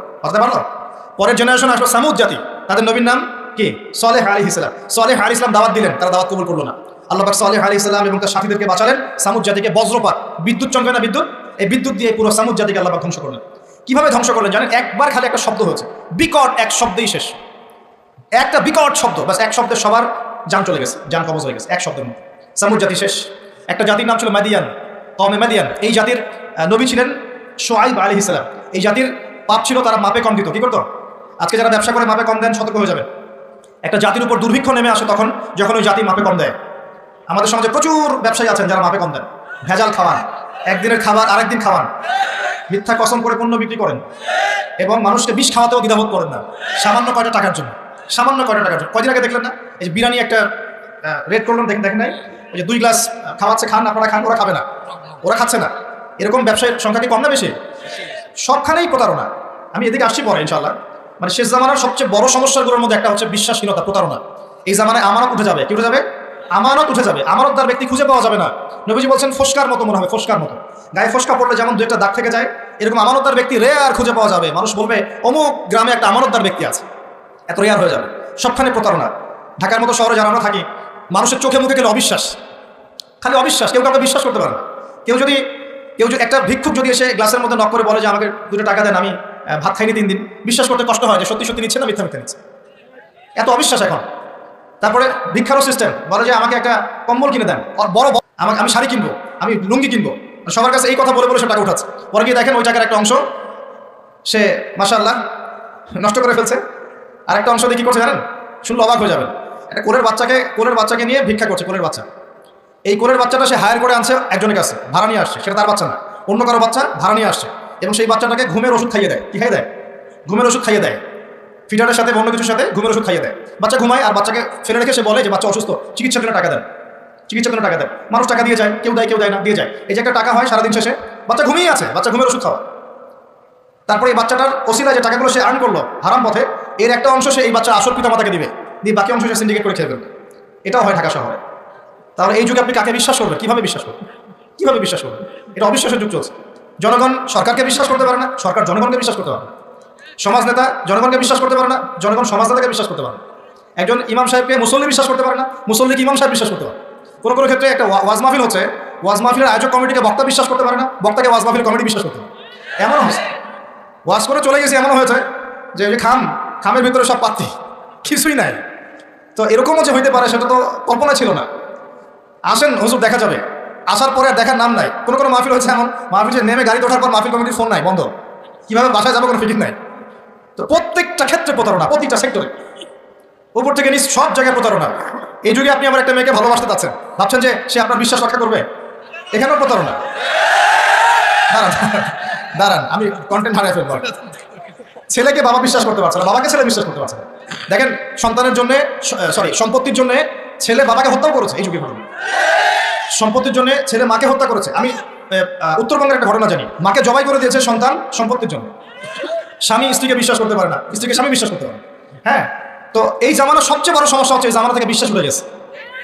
পরের জেনারেশন আসলো সামুদ জাতি, তাদের নবীর নাম কি? সালেহ আলাইহিস সালাম। সালেহ আলাইহিস সালাম দাওয়াত দিলেন, তারা দাওয়াত কবুল করলো না। আল্লাহ পাক সালেহ আলাইহিস সালাম এবং তার সাথীদেরকে বাঁচালেন। সামুদ জাতিকে বজ্রপাত, বিদ্যুৎ চমকে না, এই বিদ্যুৎ দিয়ে পুরো সামুদ জাতিকে আল্লাহ পাক ধ্বংস করলেন। কিভাবে ধ্বংস করলেন জানেন? একবার খালি একটা শব্দ হয়েছে, বিকট এক শব্দেই শেষ। একটা বিকট শব্দ, বাস এক শব্দে সবার জান চলে গেছে, জান কবজ হয়ে গেছে এক শব্দের মধ্যে। সামুদ জাতি শেষ। একটা জাতির নাম ছিল মাদিয়ান, কওমে মাদিয়ান। এই জাতির নবী ছিলেন শুআইব আলাইহিস সালাম। এই জাতির পাপ ছিল, তারা মাপে কম দিত। কি করতো? আজকে যারা ব্যবসা করে মাপে কম দেন, সতর্ক হয়ে যাবেন। একটা জাতির উপর দুর্ভিক্ষ নেমে আসে তখন, যখন ওই জাতি মাপে কম দেয়। আমাদের সমাজে প্রচুর ব্যবসায়ী আছেন যারা মাপে কম দেন, ভেজাল খাওয়ান, একদিনের খাবার আরেকদিন খাওয়ান, মিথ্যা কসম করে পণ্য বিক্রি করেন, এবং মানুষকে বিষ খাওয়াতেও দ্বিধাবোধ করেন না, সামান্য কয়টা টাকার জন্য। কয়দিন আগে দেখলেন না, এই যে বিরিয়ানি একটা রেড করলেন, দেখেন নাই? ওই যে 2 গ্লাস খাওয়াচ্ছে, খান, আপনারা খান, ওরা খাবে না, ওরা খাচ্ছে না। এরকম ব্যবসায়ীর সংখ্যা কি কম না বেশি? সবখানেই প্রতারণা। আমি এদিকে আসছি পরে ইনশাআল্লাহ। মানে শেষ জামানার সবচেয়ে বড় সমস্যাগুলোর মধ্যে একটা হচ্ছে বিশ্বাসহীনতা, প্রতারণা। এই জামানায় আমানত উঠে যাবে। কি উঠে যাবে? আমানত উঠে যাবে। আমানতদার ব্যক্তি খুঁজে পাওয়া যাবে না। নবীজি বলছেন ফোস্কার মতো মনে হবে, ফোস্কার মতো। গায়ে ফোস্কা পড়লে যেমন দু একটা দাগ থেকে যায়, এরকম আমানতদার ব্যক্তি রেয়ার খুঁজে পাওয়া যাবে। মানুষ বলবে অমুক গ্রামে একটা আমানতদার ব্যক্তি আছে, এত রেয়ার হয়ে যাবে। সবখানে প্রতারণা। ঢাকার মতো শহরে যারা আমরা থাকি, মানুষের চোখে মুখে গেলে অবিশ্বাস, খালি অবিশ্বাস, কেউ কাউকে বিশ্বাস করতে পারে না। কেউ যদি একটা ভিক্ষুক যদি এসে গ্লাসের মধ্যে নক করে বলে যে আমাকে 2 টাকা দেন, আমি ভাত খাইনি 3 দিন, বিশ্বাস করতে কষ্ট হয় যে সত্যি সত্যি নিচ্ছে না মিথ্যা মিথ্যা নিচ্ছে, এত অবিশ্বাস এখন। তারপরে ভিক্ষারও সিস্টেম, বলে যে আমাকে একটা কম্বল কিনে দেন, আমি শাড়ি কিনবো, আমি লুঙ্গি কিনবো, সবার কাছে এই কথা বলে বলে সে টাকা উঠাচ্ছে। পরে গিয়ে দেখেন ওই টাকার একটা অংশ সে মাশাআল্লাহ নষ্ট করে ফেলছে, আর একটা অংশ দিয়ে কি করছে জানেন? শুনলে অবাক হয়ে যাবেন। একটা কোলের বাচ্চাকে নিয়ে ভিক্ষা করছে, কোলের বাচ্চা। এই কোলের বাচ্চাটা সে হায়ার করে আনছে একজনের কাছে, ভাড়া নিয়ে আসছে, সেটা তার বাচ্চা না, অন্য কারো বাচ্চা ভাড়া নিয়ে আসছে, এবং সেই বাচ্চাটাকে ঘুমের ওষুধ খাইয়ে দেয়। কি খাইয়ে দেয়? ঘুমের ওষুধ খাইয়ে দেয়, ফিডারের সাথে অন্য কিছুর সাথে ঘুমের ওষুধ খাইয়ে দেয়। বাচ্চা ঘুমায়, আর বাচ্চাকে ফেলে রেখে সে বলে যে বাচ্চা অসুস্থ, চিকিৎসার জন্য টাকা দেন, চিকিৎসার জন্য টাকা দেন। মানুষ টাকা দিয়ে যায়, কেউ দেয় না, দিয়ে যায়। এই যে একটা টাকা হয় সারাদিন শেষে, বাচ্চা ঘুমিয়ে আছে, বাচ্চা ঘুমের ওষুধ খাওয়া। তারপরে এই বাচ্চাটার ওসিলা যে টাকাগুলো সে আর্ন করলো হারাম পথে, এর একটা অংশ সে এই বাচ্চা আসল পিতা মাতাকে দিবে, দিয়ে বাকি অংশ সে সিন্ডিকেট করে খেয়ে ফেলবে। এটাও হয় ঢাকা শহরে। তাহলে এই যুগে আপনি কাকে বিশ্বাস করবেন? কিভাবে বিশ্বাস করবেন? কিভাবে বিশ্বাস করবেন? এটা অবিশ্বাসের যুগ চলছে। জনগণ সরকারকে বিশ্বাস করতে পারে না, সরকার জনগণকে বিশ্বাস করতে পারে না। সমাজ নেতা জনগণকে বিশ্বাস করতে পারে না, জনগণ সমাজ নেতাকে বিশ্বাস করতে পারে না। একজন ইমাম সাহেবকে মুসল্লি বিশ্বাস করতে পারে না, মুসল্লিকে ইমাম সাহেব বিশ্বাস করতে পারে। কোনো কোনো ক্ষেত্রে একটা ওয়াজ মাহফিল হচ্ছে, ওয়াজ মাহফিলের আয়োজক কমিটিকে বক্তা বিশ্বাস করতে পারে না, বক্তাকে ওয়াজ মাহফিল কমিটি বিশ্বাস করতে পারে। এমন হয়েছে, ওয়াজ করে চলে গেছে, এমন হয়েছে যে ওই খামের ভিতরে সব পাত্তি, কিছুই নাই। তো এরকমও যে হইতে পারে সেটা তো কল্পনা ছিল না। আসেন হুজুর দেখা যাবে, আসার পরে আর দেখার নাম নাই। কোনো কোনো মাহফিল হচ্ছে এমন, মাহফিল নেমে গাড়িতে ওঠার পর মাহফিল কমিটির ফোন নাই, বন্ধ, কীভাবে বাসায় যাবো কোনো ফিকির নাই। তো প্রত্যেকটা ক্ষেত্রে প্রতারণা, প্রতিটা সেক্টরে, উপর থেকে নিচ সব জায়গায় প্রতারণা। এই যুগে আপনি আবার একটা মেয়েকে ভালোবাসতে চাচ্ছেন, ভাবছেন যে সে আপনার বিশ্বাস রক্ষা করবে, এখানেও প্রতারণা। দাঁড়ান আমি কন্টেন্ট হারিয়ে ফেলবো। ছেলেকে বাবা বিশ্বাস করতে পারছে না, বাবাকে ছেলে বিশ্বাস করতে পারছে না। দেখেন সন্তানের জন্য, সম্পত্তির জন্য ছেলে বাবাকে হত্যাও করেছে এই যুগে ঘটনা। সম্পত্তির জন্য ছেলে মাকে হত্যা করেছে। আমি উত্তরবঙ্গের একটা ঘটনা জানি, মাকে জবাই করে দিয়েছে সন্তান সম্পত্তির জন্য। স্বামী স্ত্রীকে বিশ্বাস করতে পারে না, স্ত্রীকে স্বামী বিশ্বাস করতে পারে না। হ্যাঁ, তো এই জামানার সবচেয়ে বড় সমস্যা হচ্ছে এই জামানা থেকে বিশ্বাস উঠে গেছে,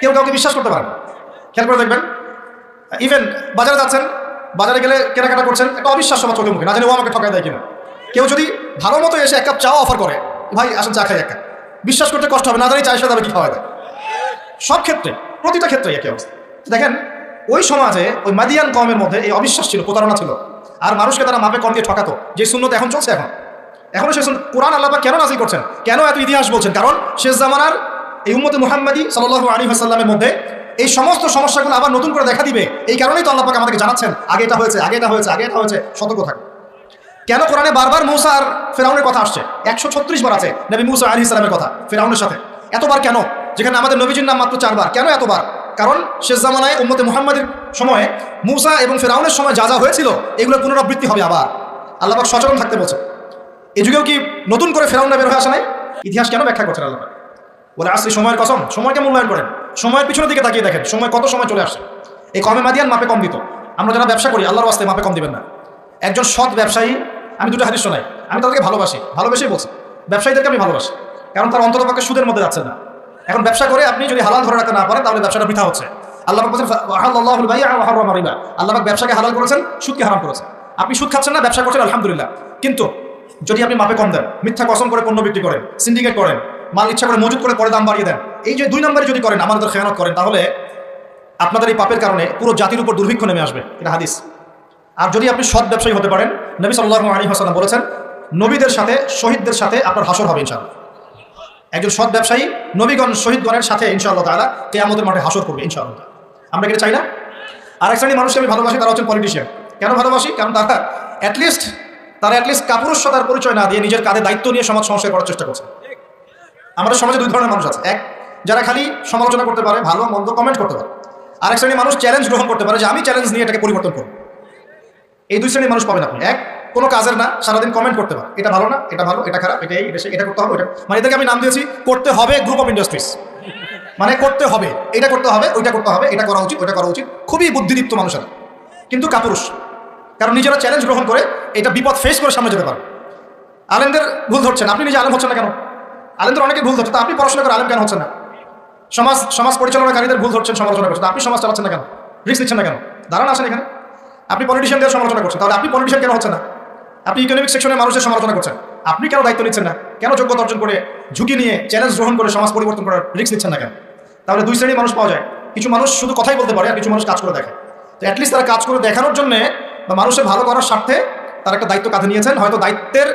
কেউ কাউকে বিশ্বাস করতে পারে না। খেয়াল করে দেখবেন, ইভেন বাজারে যাচ্ছেন, বাজারে গেলে কেনাকাটা করছেন, একটা অবিশ্বাস সবার চোখে মুখে, না জানি ও আমাকে ঠকায় দেয় কিনা। কেউ যদি ভালো মতো এসে 1 কাপ চাও অফার করে, ভাই আসেন চা খাই 1 কাপ, বিশ্বাস করতে কষ্ট হবে, না জানি চায়ের সাথে আবার কি খাওয়া দেয়। সব ক্ষেত্রে, প্রতিটা ক্ষেত্রে একই অবস্থা। দেখেন ওই সমাজে, ওই মাদিয়ান কওমের মধ্যে এই অবিশ্বাস ছিল, প্রতারণা ছিল, আর মানুষকে তারা মাপে কম দিয়ে ঠকাতো। যে সুন্নত এখন চলছে, এখনো সে কোরআন আল্লাহ পাক কেন নাযিল করছেন, কেন এত ইতিহাস বলছেন? কারণ শেষ জামানার এই উম্মতে মুহাম্মাদি সাল্লাল্লাহু আলাইহি ওয়াসাল্লামের মধ্যে এই সমস্ত সমস্যাগুলো আবার নতুন করে দেখা দিবে। এই কারণেই তো আল্লাহ পাক আমাদেরকে জানাচ্ছেন আগে এটা হয়েছে, আগে এটা হয়েছে, আগে এটা হয়েছে, সতর্ক থাকুন। কেন কোরআনে বারবার মূসা আর ফেরাউনের কথা আসছে? 136 বার আছে নবী মূসা আলাইহিস সালামের কথা ফেরাউনের সাথে। এতবার কেন? যেখানে আমাদের নবীজির নাম মাত্র 4 বার, কেন এতবার? কারণ শেষ জামানায় উম্মতে মুহাম্মাদের সময়ে মূসা এবং ফেরাউনের সময় যা যা হয়েছিল এগুলোর পুনরাবৃত্তি হবে আবার। আল্লাহ পাক সচেতন থাকতে বলছে। এই যুগেও কি নতুন করে ফেরাউনরা বের হয়ে আসে নাই? ইতিহাস কেন ব্যাখ্যা করছেন আল্লাহ পাক? বলে আসছে সময়ের কসম, সময়কে মূল্যায়ন করেন, সময়ের পিছনের দিকে তাকিয়ে দেখেন সময় কত সময় চলে আসছে। এই কমে মাদিয়ান মাপে কম দিত। আমরা যারা ব্যবসা করি আল্লাহর ওয়াস্তে মাপে কম দিবেন না। একজন সৎ ব্যবসায়ী, আমি 2টা হাদিস শোনাই, আমি তাদেরকে ভালোবেসেই বলছি, ব্যবসায়ীদেরকে আমি ভালোবাসি, কারণ তার অন্ততপক্ষে সুদের মধ্যে যাচ্ছে না। এখন ব্যবসা করে আপনি যদি হালাল ধরে রাখতে না পারেন তাহলে ব্যবসাটা বৃথা হচ্ছে। আল্লাহ পাক বলেছেন আহাল্লাহুল বাই'a ওয়া হারামা রিবা, আল্লাহ পাক ব্যবসাকে হালাল করেছেন, সুদকে হারাম করেছেন। আপনি সুদ খাচ্ছেন না, ব্যবসা করছেন, আলহামদুলিল্লাহ। কিন্তু যদি আপনি মাপে কম দেন, মিথ্যা কসম করে পণ্য বিক্রি করেন, সিন্ডিকেট করেন, মাল ইচ্ছা করে মজুত করে পরে দাম বাড়িয়ে দেন, এই যে 2 নম্বরে যদি করেন, আমাদের খেয়ানত করেন, তাহলে আপনাদের এই পাপের কারণে পুরো জাতির উপর দুর্ভিক্ষ নেমে আসবে, এটা হাদিস। আর যদি আপনি সৎ ব্যবসায়ী হতে পারেন, নবী সাল্লাল্লাহু আলাইহি ওয়াসাল্লাম বলেছেন নবীদের সাথে শহীদদের সাথে আপনার হাসর হবে ইনশাআল্লাহ। একজন সৎ ব্যবসায়ী নবীগণ শহীদগণের সাথে ইনশাআল্লাহ তাআলা কিয়ামতের মাঠে হাসর করবে ইনশাআল্লাহ। আমরা কি চাই না? আর এক শ্রেণীর মানুষকে আমি ভালোবাসি, তারা হচ্ছেন পলিটিশিয়ান। কেন ভালোবাসি? কারণ তারা অ্যাটলিস্ট কাপুরুষতার পরিচয় না দিয়ে নিজের কাঁধে দায়িত্ব নিয়ে সমাজ সংস্কার করার চেষ্টা করছে। আমাদের সমাজে 2 ধরনের মানুষ আছে, এক যারা খালি সমালোচনা করতে পারে, ভালো মন্দ কমেন্ট করতে পারে। আর এক শ্রেণীর মানুষ চ্যালেঞ্জ গ্রহণ করতে পারে যে আমি চ্যালেঞ্জ নিয়ে এটাকে পরিবর্তন করব। এই 2 শ্রেণীর মানুষ পাবেন আপনি। এক, কোনো কাজের না, সারাদিন কমেন্ট করতে পারে, এটা ভালো না, এটা ভালো, এটা খারাপ, এটা করতে হবে, ওটা, মানে এটাকে আমি নাম দিয়েছি করতে হবে গ্রুপ অফ ইন্ডাস্ট্রিজ। মানে করতে হবে, এটা করতে হবে, ওইটা করতে হবে, এটা করা উচিত, ওইটা করা উচিত। খুবই বুদ্ধিদীপ্ত মানুষেরা, কিন্তু কাপুরুষ, কারণ নিজেরা চ্যালেঞ্জ গ্রহণ করে এটা বিপদ ফেস করে সামনে যেতে পারে। আলেমদের ভুল ধরছেন, আপনি নিজে আলেম হচ্ছেন না কেন? আলেমদের অনেকে ভুল ধরছে, তা আপনি পড়াশোনা করে আলেম কেন হচ্ছেন না? সমাজ পরিচালনাকারীদের ভুল ধরছেন, সমালোচনা করছেন, আপনি সমাজ চালাচ্ছেন না কেন? রিস্ক নিচ্ছেন না কেন? দাঁড়ান আসেন এখানে। আপনি পলিটিশিয়ানদের সমালোচনা করছেন, তাহলে আপনি পলিটিশিয়ান কেন হচ্ছেন না? আপনি ইকোনমিক সেকশনের মানুষের সমালোচনা করছেন, আপনি কেন দায়িত্ব নিচ্ছেন না? কেন যোগ্যতা অর্জন করে, ঝুঁকি নিয়ে, চ্যালেঞ্জ গ্রহণ করে সমাজ পরিবর্তন করার রিস্ক নিচ্ছেন না কেন? তাহলে দুই শ্রেণীর মানুষ পাওয়া যায়, কিছু মানুষ শুধু কথাই বলতে পারে আর কিছু মানুষ কাজ করে দেখে। তো অ্যাটলিস্ট তারা কাজ করে দেখানোর জন্য বা মানুষের ভালো করার স্বার্থে তারা একটা দায়িত্ব কাঁধে নিয়েছেন। হয়তো দায়িত্বের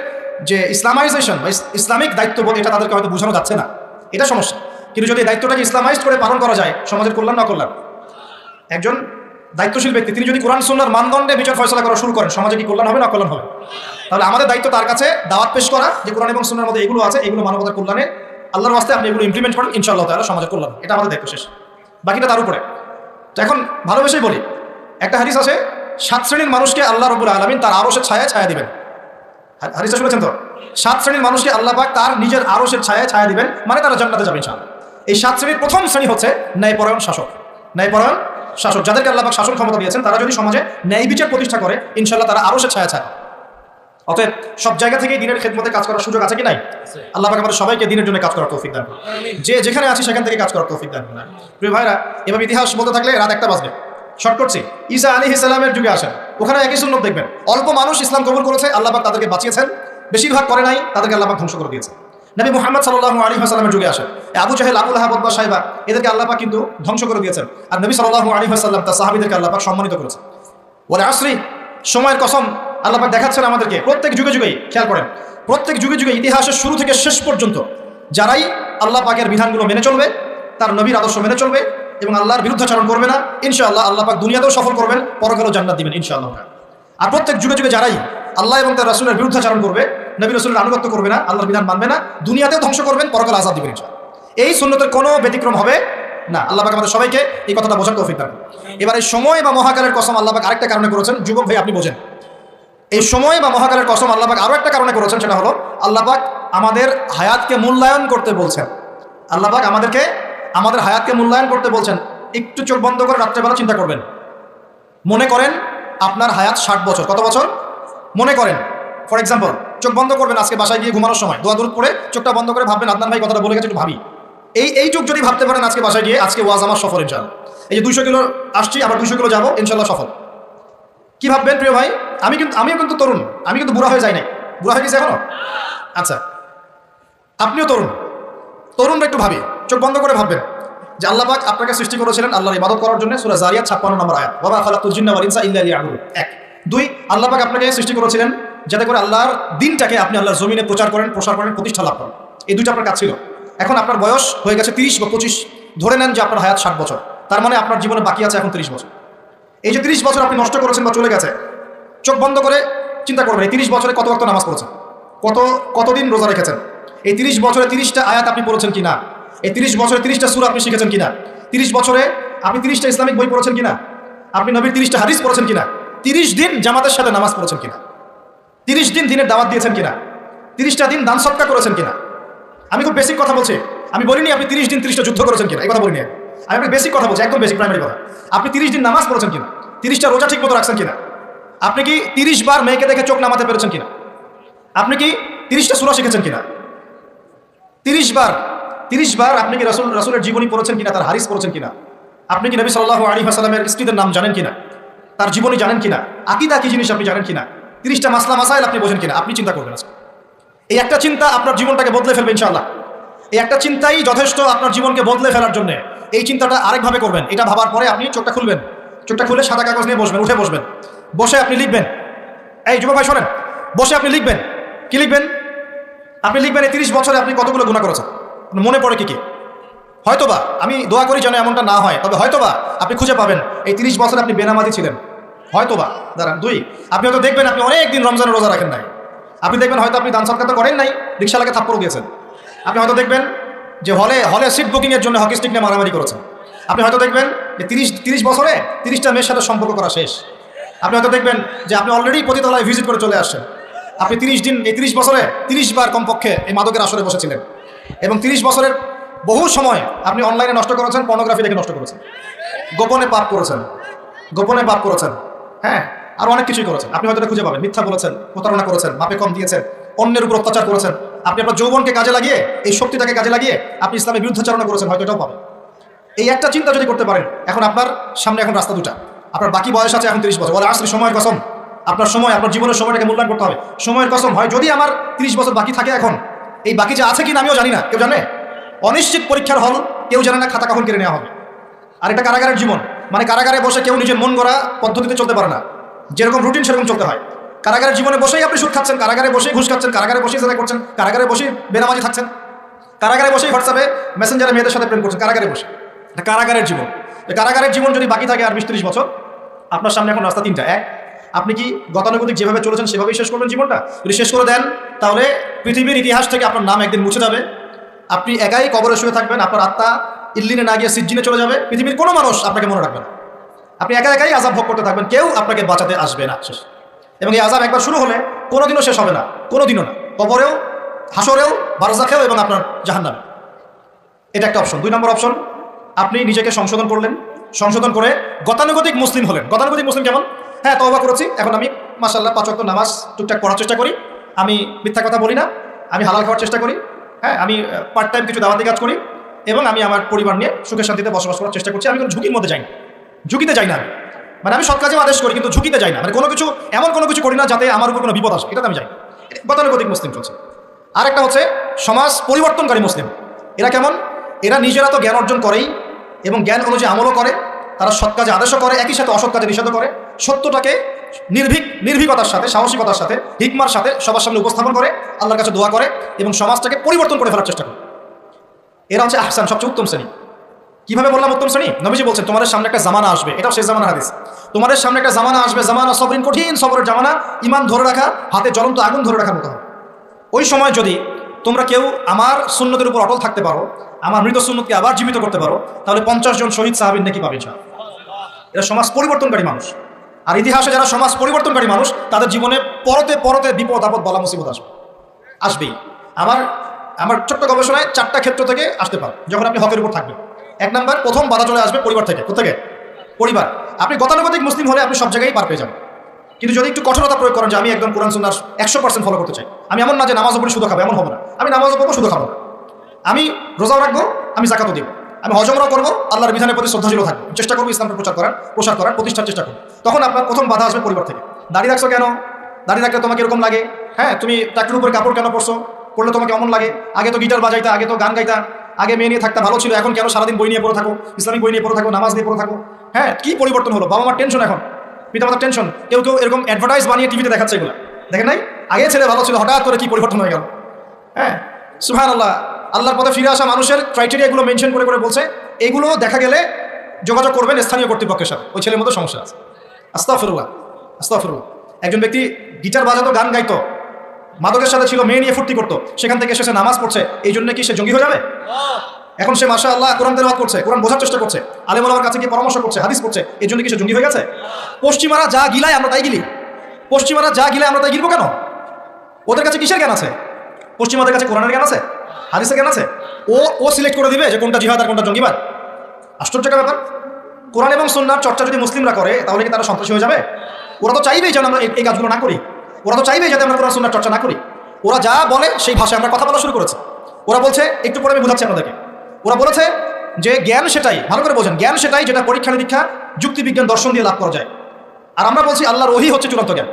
যে ইসলামাইজেশন বা ইসলামিক দায়িত্ববোধ, এটা তাদেরকে হয়তো বোঝানো যাচ্ছে না, এটা সমস্যা। কিন্তু যদি এই দায়িত্বটাকে ইসলামাইজড করে পালন করা যায়, সমাজের কল্যাণ না কল্যাণ? একজন দায়িত্বশীল ব্যক্তি তিনি যদি কোরআন সুন্নাহর মানদণ্ডে বিচার ফয়সালা করা শুরু করেন, সমাজে কি কল্যাণ হবে না কল্যাণ হবে? তাহলে আমাদের দায়িত্ব তার কাছে দাওয়াত পেশ করা, যে কোরআন এবং সুন্নাহর মধ্যে এগুলো আছে, এগুলো মানবতার কল্যাণে, আল্লাহর ওয়াস্তে আপনি এগুলো ইমপ্লিমেন্ট করেন, ইনশাআল্লাহ তাআলা সমাজের কল্যাণ, এটা আমাদের দায়িত্ব। শেষ, বাকিটা তার উপরে। তো এখন ভালোবেসেই বলি, একটা হাদিস আছে, 7 শ্রেণীর মানুষকে আল্লাহ রাব্বুল আলামিন তার আরশের ছায়ায় ছায়া দিবেন। হাদিসটা শুনেছেন তো? 7 শ্রেণীর মানুষকে আল্লাহ পাক তার নিজের আরশের ছায়ায় ছায়া দিবেন, মানে তারা জান্নাতে যাবে ইনশাআল্লাহ। এই 7 শ্রেণীর প্রথম শ্রেণী হচ্ছে ন্যায়পরায়ণ শাসক। ন্যায়পরায়ণ শাসক, যাদেরকে আল্লাহ পাক শাসন ক্ষমতা দিয়েছেন, তারা যদি সমাজে ন্যায় বিচার প্রতিষ্ঠা করে, ইনশাআল্লাহ তারা আরশের ছায়া ছায়া। অতএব সব জায়গা থেকেই দিনের খেদমতে কাজ করার সুযোগ আছে কি নাই? আল্লাহ পাক আমাদের সবাইকে দিনের জন্য কাজ করার তৌফিক দান করুন, যে যেখানে আছি সেখান থেকে কাজ করার তৌফিক দান করুন। প্রিয় ভাইরা, এভাবে ইতিহাস বলতে থাকলে রাত 1টা বাজবে। শর্ট করছি, ঈসা আলাইহিস সালামের যুগে আসেন, ওখানে একই সুন্নত দেখবেন, অল্প মানুষ ইসলাম কবুল করেছে, আল্লাহ পাক তাদেরকে বাঁচিয়েছেন, বেশিরভাগ করে নাই, তাদেরকে আল্লাহ পাক ধ্বংস করে দিয়েছে। নবী মুহাম্মদ সাল্লাল্লাহু আলাইহি ওয়াসাল্লামের যুগে আসেন, আবু জাহেল, আবু লাহাব, উতবা, শাইবা, এদেরকে আল্লাহ পাক কিন্তু ধ্বংস করে দিয়েছেন, আর নবী সাল্লাল্লাহু আলাইহি ওয়াসাল্লাম তার সাহাবীদেরকে আল্লাহ পাক সম্মানিত করেছেন। ওয়াল আসরি, সময়ের কসম, আল্লাহ পাক দেখাচ্ছেন আমাদেরকে প্রত্যেক যুগে যুগেই, খেয়াল করেন, প্রত্যেক যুগে যুগে ইতিহাসের শুরু থেকে শেষ পর্যন্ত যারাই আল্লাহ পাকের বিধানগুলো মেনে চলবে, তার নবীর আদর্শ মেনে চলবে এবং আল্লাহর বিরুদ্ধাচরণ করবে না, ইনশাআল্লাহ আল্লাহ পাক দুনিয়াতেও সফল করবেন, পরকালেও জান্নাত দিবেন ইনশাআল্লাহ। আর প্রত্যেক যুগে যুগে যারাই আল্লাহ এবং তার রাসূলের বিরুদ্ধাচরণ করবে, নবী রাসূলের আনুগত্য করবে না, আল্লাহর বিধান মানবে না, দুনিয়াতেও ধ্বংস করবেন, পরকালে আযাব দিবেন ইনশাআল্লাহ। এই সুন্নতের কোনো ব্যতিক্রম হবে না। আল্লাহ পাক আমাদের সবাইকে এই কথাটা বোঝার তৌফিক দান করুন। এবার এই সময় বা মহাকালের কসম আল্লাহ পাক আরেকটা কারণে করেছেন, যুবক ভাই আপনি বোঝেন। এই সময় বা মহাকালের কসম আল্লাহ পাক আরো একটা কারণে করেছেন, সেটা হলো আল্লাহ পাক আমাদের হায়াতকে মূল্যায়ন করতে বলছেন। আল্লাহ পাক আমাদেরকে আমাদের হায়াতকে মূল্যায়ন করতে বলছেন। একটু চোখ বন্ধ করে রাত্রেবেলা চিন্তা করবেন, মনে করেন আপনার হায়াত 60 বছর। কত বছর? মনে করেন, ফর এক্সাম্পল, চোখ বন্ধ করবেন, আজকে বাসায় গিয়ে ঘুমানোর সময় দোয়া দরুদ পড়ে চোখটা বন্ধ করে ভাববেন, আদনান ভাই কথাটা বলে গেছে, একটু ভাবি। এই চোখ যদি ভাবতে পারেন আজকে বাসায় গিয়ে, আজকে ওয়াজ আমার সফল ইনশাআল্লাহ। এই যে 200 কিলো আসছি, আবার 200 কিলো যাবো, ইনশাআল্লাহ সফল। কি ভাববেন প্রিয় ভাই? আমিও কিন্তু তরুণ, আমি কিন্তু বুড়া হয়ে যাই নাই। বুড়া হয়ে গেছে এখনো? আচ্ছা, আপনিও তরুণরা একটু ভাবি, চোখ বন্ধ করে ভাববেন যে আল্লাহ পাক আপনাকে সৃষ্টি করেছিলেন আল্লাহর ইবাদত করার জন্য। সূরা জারিয়াত 56 নম্বর আয়াত, ওয়া মা খালাকতুল জিন্না ওয়াল ইনসা ইল্লা লিয়াবুদুন। 1 2 আল্লাহ পাক আপনাকে সৃষ্টি করেছিলেন যাতে করে আল্লাহর দিনটাকে আপনি আল্লাহর জমিনে প্রচার করেন, প্রসার করেন, প্রতিষ্ঠা লাভ করেন। এই দুইটা আপনার কাজ ছিল। এখন আপনার বয়স হয়ে গেছে 30 বা 25, ধরে নেন যে আপনার হায়াত 60 বছর, তার মানে আপনার জীবনে বাকি আছে এখন 30 বছর। এই যে 30 বছর আপনি নষ্ট করেছেন বা চলে গেছে, চোখ বন্ধ করে চিন্তা করবেন, এই 30 বছরে কত ওয়াক্ত নামাজ পড়েছেন, কতদিন রোজা রেখেছেন, এই 30 বছরে 30টা আয়াত আপনি পড়েছেন কিনা, এই 30 বছরে 30টা সূরা আপনি শিখেছেন কিনা, 30 বছরে আপনি 30টা ইসলামিক বই পড়েছেন কিনা, আপনি নবীর 30টা হাদিস পড়েছেন কিনা, 30 দিন জামাতের সাথে নামাজ পড়েছেন কিনা, 30 দিন দিনের দাওয়াত দিয়েছেন কিনা, 30টা দিন দান সদকা করেছেন কিনা। আমি খুব বেসিক কথা বলছি, আমি বলিনি আপনি 30 দিন 30টা যুদ্ধ করেছেন কিনা, এই কথা বলিনি। আমি আপনি বেসিক কথা বলছি, একদম বেসিক প্রাইমারি কথা। আপনি 30 দিন নামাজ পড়েছেন কিনা, 30টা রোজা ঠিক মতো রাখছেন কিনা, আপনি কি 30 বার মেয়েকে দেখে চোখ নামাতে পেরেছেন কিনা, আপনি কি 30টা সূরা শিখেছেন কিনা, 30 বার আপনি কি রাসূলের জীবনী পড়েছেন কিনা, তার হাদিস পড়েছেন কিনা, আপনি কি নবী সাল্লাল্লাহু আলাইহি ওয়াসাল্লামের স্ত্রীদের নাম জানেন কিনা, তার জীবনী জানেন কিনা, আকীদা কি জিনিস আপনি জানেন কিনা, 30টা মাসলা মাসাইল আপনি বোঝেন কিনা। আপনি চিন্তা করবেন, এই একটা চিন্তা আপনার জীবনটাকে বদলে ফেলবে ইনশাআল্লাহ। এই একটা চিন্তাই যথেষ্ট আপনার জীবনকে বদলে ফেলার জন্য। এই চিন্তাটা আরেকভাবে করবেন, এটা ভাবার পরে আপনি চোখটা খুলবেন, চোখটা খুলে সাদা কাগজ নিয়ে বসবেন, উঠে বসবেন, বসে আপনি লিখবেন। এই যুবক ভাই শোনেন, বসে আপনি লিখবেন। কি লিখবেন? আপনি লিখবেন এই 30 বছরে আপনি কতগুলো গুনাহ করেছেন, মনে পড়ে কি কি। হয়তোবা, আমি দোয়া করি যেন এমনটা না হয়, তবে হয়তোবা আপনি খুঁজে পাবেন এই 30 বছরে আপনি বেনামাজি ছিলেন, হয়তোবা। দাঁড়ান, 2 আপনি হয়তো দেখবেন আপনি অনেক দিন রমজানের রোজা রাখেন নাই। আপনি দেখবেন হয়তো আপনি দান সদকা তো করেন নাই, রিকশাওয়ালাকে থাপ্পড় দিয়েছেন। আপনি হয়তো দেখবেন যে হলে সিট বুকিংয়ের জন্য হকি স্টিক নিয়ে মারামারি করেছেন। আপনি হয়তো দেখবেন যে 30 বছরে 30টা মেয়ের সাথে সম্পর্ক করা শেষ। আপনি হয়তো দেখবেন যে আপনি অলরেডি পতিতালয়ে ভিজিট করে চলে আসছেন। আপনি 30 বছরে 30 বার কমপক্ষে এই মাদকের আসরে বসেছিলেন, এবং 30 বছরের বহু সময় আপনি অনলাইনে নষ্ট করেছেন, পর্নোগ্রাফি দেখে নষ্ট করেছেন, গোপনে পাপ করেছেন, হ্যাঁ, আর অনেক কিছুই করেছেন। আপনি হয়তো খুঁজে পাবেন, মিথ্যা বলেছেন, প্রতারণা করেছেন, মাপে কম দিয়েছেন, অন্যের উপর অত্যাচার করেছেন, আপনি আপনার যৌবনকে কাজে লাগিয়ে, এই শক্তিটাকে কাজে লাগিয়ে আপনি ইসলামের বিরুদ্ধাচারণা করেছেন, হয়তো এটাও পাবেন। এই একটা চিন্তা যদি করতে পারেন, এখন আপনার সামনে এখন রাস্তা দুটা, আপনার বাকি বয়স আছে এখন 30 বছর, বলে আসলে সময়ের কসম, আপনার সময়, আপনার জীবনের সময়টাকে মূল্যায়ন করতে হবে। সময়ের কসম, হয় যদি আমার 30 বছর বাকি থাকে, এখন এই বাকি যে আছে কিনা আমিও জানি না, কেউ জানে? অনিশ্চিত পরীক্ষার হল, কেউ জানে না খাতা কখন কেড়ে নেওয়া হবে। আর এটা কারাগারের জীবন, মানে কারাগারে বসে কেউ নিজের মন গড়া পদ্ধতিতে চলতে পারে না, যেরকম রুটিন সেরকম চলতে হয়। কারাগারের জীবনে বসেই আপনি সুদ খাচ্ছেন, কারাগারে বসেই ঘুষ খাচ্ছেন, কারাগারে বসেই জেনা করছেন, কারাগারে বসেই বেনামাজি থাকছেন, কারাগারে বসেই হোয়াটসঅ্যাপে মেসেঞ্জারে মেয়েদের সাথে প্রেম করছেন, কারাগারে বসে। এটা কারাগারের জীবন। কারাগারের জীবন যদি বাকি থাকে আর 20-30 বছর, আপনার সামনে এখন রাস্তা তিনটা। এক, আপনি কি গতানুগতিক যেভাবে চলেছেন সেভাবেই শেষ করবেন জীবনটা? যদি শেষ করে দেন, তাহলে পৃথিবীর ইতিহাস থেকে আপনার নাম একদিন মুছে যাবে, আপনি একাই কবরে শুয়ে থাকবেন, আপনার আত্মা ইল্লিনে না গিয়ে সিজ্জিনে চলে যাবে, পৃথিবীর কোনো মানুষ আপনাকে মনে রাখবে না, আপনি একা একাই আযাব ভোগ করতে থাকবেন, কেউ আপনাকে বাঁচাতে আসবে না। শেষ। এবং এই আযাব একবার শুরু হলে কোনোদিনও শেষ হবে না, কোনোদিনও না, কবরেও, হাসরেও, বারজাখেও এবং আপনার জাহান্নামে। এটা একটা অপশন। 2 নম্বর অপশন, আপনি নিজেকে সংশোধন করলেন, সংশোধন করে গতানুগতিক মুসলিম হলেন। গতানুগতিক মুসলিম কেমন? হ্যাঁ, তওবা করেছি, এখন আমি মাশাআল্লাহ 5 ওয়াক্ত নামাজ টুকটাক পড়ার চেষ্টা করি, আমি মিথ্যা কথা বলি না, আমি হালাল খাওয়ার চেষ্টা করি, হ্যাঁ, আমি পার্ট টাইম কিছু দাওয়াতি কাজ করি, এবং আমি আমার পরিবার নিয়ে সুখে শান্তিতে বসবাস করার চেষ্টা করছি। আমি কোনো ঝুঁকির মধ্যে যাই না, ঝুঁকিতে যাই না আমি, মানে আমি সৎ কাজেও আদেশ করি কিন্তু ঝুঁকিতে যাই না, মানে কোনো কিছু এমন কোনো কিছু করি না যাতে আমার উপর কোনো বিপদ আসে, এটাতে আমি যাই। গতানুগতিক মুসলিম চলছে। আর একটা হচ্ছে সমাজ পরিবর্তনকারী মুসলিম। এরা কেমন? এরা নিজেরা তো জ্ঞান অর্জন করেই এবং জ্ঞান অনুযায়ী আমলও করে, তারা সৎ কাজে আদেশও করে, একই সাথে অসৎ কাজে নিষেধ করে, সত্যটাকে নির্ভীকতার সাথে, সাহসিকতার সাথে, হিকমার সাথে সবার সামনে উপস্থাপন করে, আল্লাহর কাছে দোয়া করে এবং সমাজটাকে পরিবর্তন করে ফেলার চেষ্টা করে। এরা হচ্ছে আহসান, সবচেয়ে উত্তম শ্রেণী। কিভাবে বললাম উত্তম শ্রেণী? নবীজি বলছেন তোমাদের সামনে একটা জামানা আসবে, এটাও শেষ জামানা হাদিস, তোমাদের সামনে একটা জামানা আসবে, জামানা সবরিন, কঠিন সবরের জামানা, ঈমান ধরে রাখা, হাতে জ্বলন্ত আগুন ধরে রাখার মতো হবে। ওই সময় যদি তোমরা কেউ আমার সুন্নতের উপর অটল থাকতে পারো, আমার মৃত সুন্নতকে আবার জীবিত করতে পারো, তাহলে 50 জন শহীদ সাহাবীর নেকি পাবে। এরা সমাজ পরিবর্তনকারী মানুষ। আর ইতিহাসে যারা সমাজ পরিবর্তনকারী মানুষ, তাদের জীবনে পরতে পরতে বিপদ আপদ বালা মুসিবত আসবেই। আমার ছোট্ট গবেষণায় 4টা ক্ষেত্র থেকে আসতে পারে যখন আপনি হকের উপর থাকবেন। 1 নাম্বার, প্রথম বাধা চলে আসবে পরিবার থেকে। কোথেকে? পরিবার। আপনি গতানুগতিক মুসলিম হলে আপনি সব জায়গায় পার পেয়ে যাবেন, কিন্তু যদি একটু কঠোরতা প্রয়োগ করেন যে আমি একদম কোরআন সুন্নাহ 100% ফলো করতে চাই, আমি এমন না যে নামাজও পড়ি শুধু খাবো, এমন হবে না, আমি নামাজও পড়বো শুধু খাবো না, আমি রোজাও রাখবো, আমি যাকাতও দিব, আমি হজ উমরাও করবো, আল্লাহর বিধানের প্রতি শ্রদ্ধাশীল থাকবো, চেষ্টা করবো ইসলামকে প্রসার করার প্রতিষ্ঠার চেষ্টা করবো। তখন আপনার প্রথম বাধা আসবে পরিবার থেকে। দাড়ি রাখছো কেন? দাড়ি রাখলে তোমাকে এরকম লাগে, হ্যাঁ, তুমি টাকটির উপরে কাপড় কেন পরছো, পড়লে তোমাকে অমন লাগে, আগে তো গিটার বাজাইতা, আগে তো গান গাইতা, আগে মেয়ে নিয়ে থাকতে ভালো ছিল, এখন কেন সারাদিন বই নিয়ে পড়ে থাকো, ইসলামিক বই নিয়ে পড়ে থাকো, নামাজ নিয়ে পড়ে থাকো, হ্যাঁ, কি পরিবর্তন হলো? বাবা মার টেনশন, এখন পিতামাতার টেনশন, কেউ এরকম অ্যাডভার্টাইজ বানিয়ে টিভিতে দেখাচ্ছে, এগুলো দেখেন নাই? আগে ছেলে ভালো ছিল, হঠাৎ করে কি পরিবর্তন হয়ে গেল। হ্যাঁ, সুবহানাল্লাহ। আল্লাহর পথে ফিরে আসা মানুষের ক্রাইটেরিয়াগুলো মেনশন করে বলছে, এগুলো দেখা গেলে যোগাযোগ করবেন স্থানীয় কর্তৃপক্ষের সাথে, ওই ছেলের মতো সমস্যা আছে। আস্তাগফিরুল্লাহ, আস্তাগফিরুল্লাহ। একজন ব্যক্তি গিটার বাজাতো, গান গাইতো, মাদকের সাথে ছিল, মেয়ে নিয়ে ফুর্তি করতো, সেখান থেকে এসে নামাজ পড়ছে, এই জন্য কি সে জঙ্গি হয়ে যাবে? এখন সে মাশাআল্লাহ কোরআন তেলাওয়াত করছে, কোরআন বোঝার চেষ্টা করছে, আলেম ওলামার কাছে গিয়ে পরামর্শ করছে, হাদিস পড়ছে, এই জন্য কি সে জঙ্গি হয়ে গেছে? পশ্চিমারা যা গিলায় আমরা তাই গিলি, পশ্চিমারা যা গিলায় আমরা তাই গিলবো কেন? ওদের কাছে কিসের জ্ঞান আছে? পশ্চিমাদের কাছে কোরআনের জ্ঞান আছে, হাদিসের জ্ঞান আছে। ও সিলেক্ট করে দিবে যে কোনটা জিহাদ আর কোনটা জঙ্গিবাদ? আশ্চর্যকর ব্যাপার। কোরআন এবং সুন্নাহর চর্চা যদি মুসলিমরা করে, তাহলে কি তারা সন্ত্রাসী হয়ে যাবে? ওরা তো চাইবেই যেন আমরা এই কাজগুলো না করি, ওরা তো চাইবেই যাতে আমরা কোরআন সুন্নাহর চর্চা না করি। ওরা যা বলে সেই ভাষায় আমরা কথা বলা শুরু করেছি। ওরা বলছে, একটু পরে আমি বুঝাচ্ছি আপনাদেরকে, ওরা বলেছে যে জ্ঞান সেটাই, ভালো করে বোঝেন, জ্ঞান সেটাই যেটা পরীক্ষা নিরীক্ষা, যুক্তি বিজ্ঞান, দর্শন দিয়ে লাভ করা যায়। আর আমরা বলছি আল্লাহর ওহী হচ্ছে চূড়ান্ত জ্ঞান।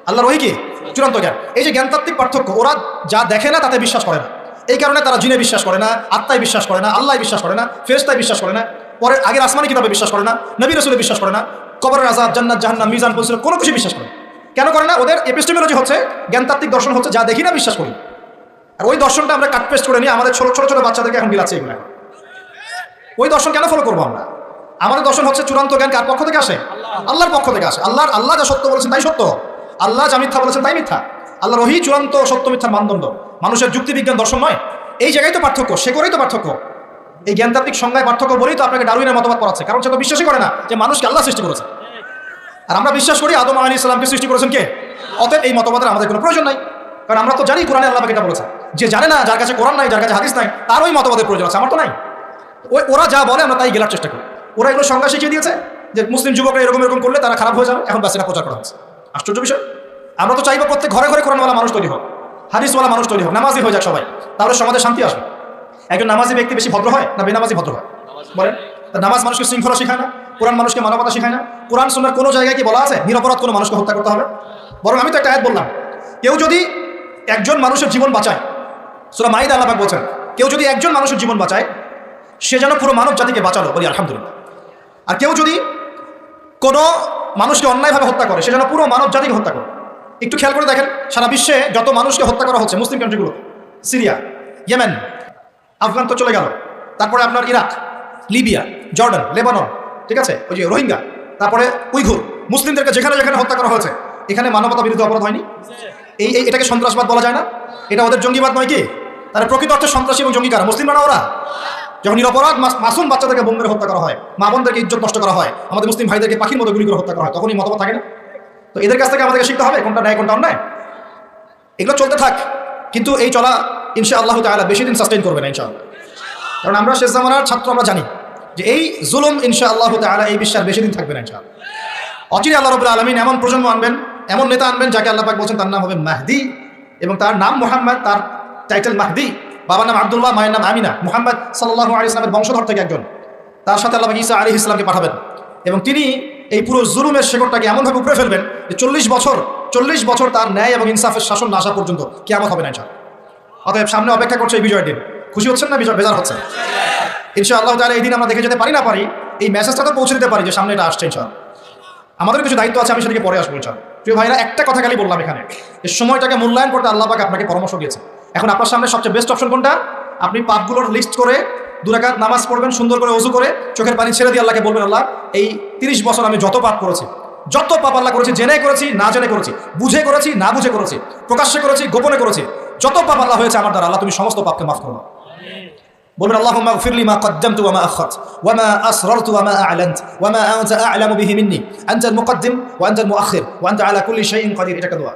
আল্লাহর ওহী কি? চূড়ান্ত জ্ঞান। এই যে জ্ঞানতাত্ত্বিক পার্থক্য, ওরা যা দেখে না তাতে বিশ্বাস করে না, এই কারণে তারা জিনে বিশ্বাস করে না, আত্মায় বিশ্বাস করে না, আল্লাহ বিশ্বাস করে না, ফেরেশতায় বিশ্বাস করে না, পরে আগের আসমানি কিতাবে বিশ্বাস করে না, নবী রাসূলে বিশ্বাস করে না, কবরের আযাব, জান্নাত জাহান্নাম, মিজান, ফয়সালা কোনো কিছু বিশ্বাস করে না। কেন করে না? ওদের এপিস্টেমোলজি হচ্ছে, জ্ঞানতাত্ত্বিক দর্শন হচ্ছে যা দেখি না বিশ্বাস করি। আর ওই দর্শনটা আমরা কাটপেস্ট করে নিয়ে আমাদের ছোট ছোট বাচ্চাদেরকে এখন বিলাচ্ছে এগুলো। ওই দর্শন কেন ফলো করবো আমরা? আমাদের দর্শন হচ্ছে চূড়ান্ত জ্ঞান কার পক্ষ থেকে আসে? আল্লাহর পক্ষ থেকে আসে। আল্লাহ যা সত্য বলেছেন তাই সত্য, আল্লাহ যা মিথ্যা বলেছেন তাই মিথ্যা। আল্লাহর ওহী চূড়ান্ত সত্য মিথ্যার মানদণ্ড, মানুষের যুক্তি বিজ্ঞান দর্শন নয়। এই জায়গায় তো পার্থক্য, সে করেই তো পার্থক্য। এই জ্ঞানতাত্ত্বিক সংজ্ঞায় পার্থক্য বলেই তো আপনাকে ডারউইনের মতবাদ পড়াচ্ছে, কারণ সে তো বিশ্বাসই করে না যে মানুষকে আল্লাহ সৃষ্টি করেছে। আর আমরা বিশ্বাস করি আদম আলাইহিস সালামকে সৃষ্টি করেছেন কে? অতএব এই মতবাদের আমাদের কোনো প্রয়োজন নাই, কারণ আমরা তো জানি কোরআনে আল্লাহ পাক এটা বলেছে। যে জানে না, যার কাছে কোরআন নাই, যার কাছে হাদিস নাই, তার ওই মতবাদের প্রয়োজন আছে, আমার তো নাই। ওরা যা বলে আমরা তাই গেলার চেষ্টা করি। ওরা এগুলো সংজ্ঞা শিখিয়ে দিয়েছে যে মুসলিম যুবকরা এরকম করলে তারা খারাপ হয়ে যাবে, এখন ব্যাস এটা প্রচার করা হচ্ছে। আশ্চর্য বিষয়। আমরা তো চাইবো প্রত্যেক ঘরে ঘরে কোরআনওয়ালা মানুষ তৈরি হোক, হাদিসওয়ালা মানুষ তৈরি হোক, নামাজি হয়ে যাক সবাই, তাহলে সমাজে শান্তি আসবে। একজন নামাজি ব্যক্তি বেশি ভদ্র হয় না বেনামাজি ভদ্র হয়? বলেন। নামাজ মানুষকে শৃঙ্খলা শেখায় না? কোরআন মানুষকে মানবতা শেখায় না? কোরআন সুন্নাহর কোনো জায়গায় কি বলা আছে নিরপরাধ কোনো মানুষকে হত্যা করতে হবে? বরং আমি তো একটা আয়াত বললাম, কেউ যদি একজন মানুষের জীবন বাঁচায়, সূরা মাইদা আল্লাহ পাক বলছেন, কেউ যদি একজন মানুষের জীবন বাঁচায় সে যেন পুরো মানব জাতিকে বাঁচালো, বলি আলহামদুলিল্লাহ। আর কেউ যদি কোনো মানুষকে অন্যায়ভাবে হত্যা করে সে যেন পুরো মানব জাতিকে হত্যা করে। একটু খেয়াল করে দেখেন, সারা বিশ্বে যত মানুষকে হত্যা করা হচ্ছে মুসলিম কান্ট্রিগুলো, সিরিয়া, ইয়েমেন, আফগান তো চলে গেল, তারপরে আপনার ইরাক, লিবিয়া, জর্ডান, লেবানন, ঠিক আছে, ওই যে রোহিঙ্গা, তারপরে উইঘুর, মুসলিমদেরকে যেখানে যেখানে হত্যা করা হয়েছে এখানে মানবতা বিরোধী অপরাধ হয়নি? এটাকে সন্ত্রাসবাদ বলা যায় না? এটা ওদের জঙ্গিবাদ নয় কি? তাহলে প্রকৃত অর্থে সন্ত্রাসী এবং জঙ্গি কারা? মুসলিমরা না ওরা? যখন নিরপরাধ মাসুম বাচ্চাদেরকে বোম মেরে হত্যা করা হয়, মা বোনদেরকে ইজ্জত নষ্ট করা হয়, আমাদের মুসলিম ভাইদেরকে পাখির মতো গুলি করে হত্যা করা হয়, তখনই মতবাদ থাকে না? তো এদের কাছ থেকে আমাদেরকে শিখতে হবে কোনটা ন্যায় কোনটা অন্যায়। এগুলো চলতে থাক, কিন্তু এই চলা ইনশাআল্লাহ তাআলা বেশি দিন সাস্টেইন করবে না ইনশাআল্লাহ। কারণ আমরা শেষ জামানার ছাত্র, আমরা জানি যে এই জুলুম ইনশাআল্লাহ তাআলা এই বিশ্বের বেশি দিন থাকবে না ইনশাআল্লাহ। অচিরে আল্লাহ রাব্বুল আলামিন এমন প্রজন্ম আনবেন, এমন নেতা আনবেন যাকে আল্লাহ পাক বলছেন তার নাম হবে মাহদি, এবং তার নাম মুহাম্মদ, তার টাইটেল মাহদি, বাবার নাম আব্দুল্লাহ, মায়ের নাম আমিনা। মুহাম্মদ সাল্লাল্লাহু আলাইহি ওয়াসাল্লামের বংশধর থেকে একজন, তার সাথে আল্লাহ পাক ঈসা আলাইহিস সালামকে পাঠাবেন, এবং তিনি এই পুরো জুলুমের শেকড়টাকে এমনভাবে উপড়ে ফেলবেন যে 40 বছর তার ন্যায় এবং ইনসাফের শাসন না আসা পর্যন্ত কিয়ামত হবে না ইনশাআল্লাহ। অতএব সামনে অপেক্ষা করছে এই বিজয়ের দিন। খুশি হচ্ছেন না বেজার হচ্ছেন? ইনশাআল্লাহ তাআলা এই দিন আমরা দেখে যেতে পারি না পারি, এই মেসেজটা তো পৌঁছে দিতে পারি যে সামনে এটা আসছে ইনশাআল্লাহ। আমাদের কিছু দায়িত্ব আছে, আমি সেটাকে পরে আসবো ইনশাআল্লাহ। প্রিয় ভাইরা, একটা কথা খালি বললাম এখানে, এই সময়টাকে মূল্যায়ন করতে আল্লাহ পাক আপনাকে পরামর্শ দিয়েছে। এখন আপনার সামনে সবচেয়ে বেস্ট অপশন কোনটা? আপনি পাপগুলোর লিস্ট করে 2 রাকাত নামাজ পড়বেন, সুন্দর করে ওযু করে চোখের পানি ছেড়ে দিয়ে আল্লাহকে বলবেন, আল্লাহ এই 30 বছর আমি যত পাপ করেছি, যত পাপ আল্লাহ করেছি, জেনে করেছি না জেনে করেছি, বুঝে করেছি না বুঝে করেছি, প্রকাশ্যে করেছি গোপনে করেছি, যত পাপ আল্লাহ হয়েছে আমার দ্বারা, আল্লাহ তুমি সমস্ত পাপকে মাফ করো। বলবেন আল্লাহুম্মা ইগফির লি মা কদ্দামতু ওয়া মা আখখারতু ওয়া মা আসরারতু ওয়া মা আ'লানতু ওয়া মা আনতা আ'লামু বিহি মিন্নি আনতাল মুকদ্দিম ওয়া আনতাল মুআখির ওয়া আনতা আলা কুল্লি শাইইন কাদির। এটা দোয়া।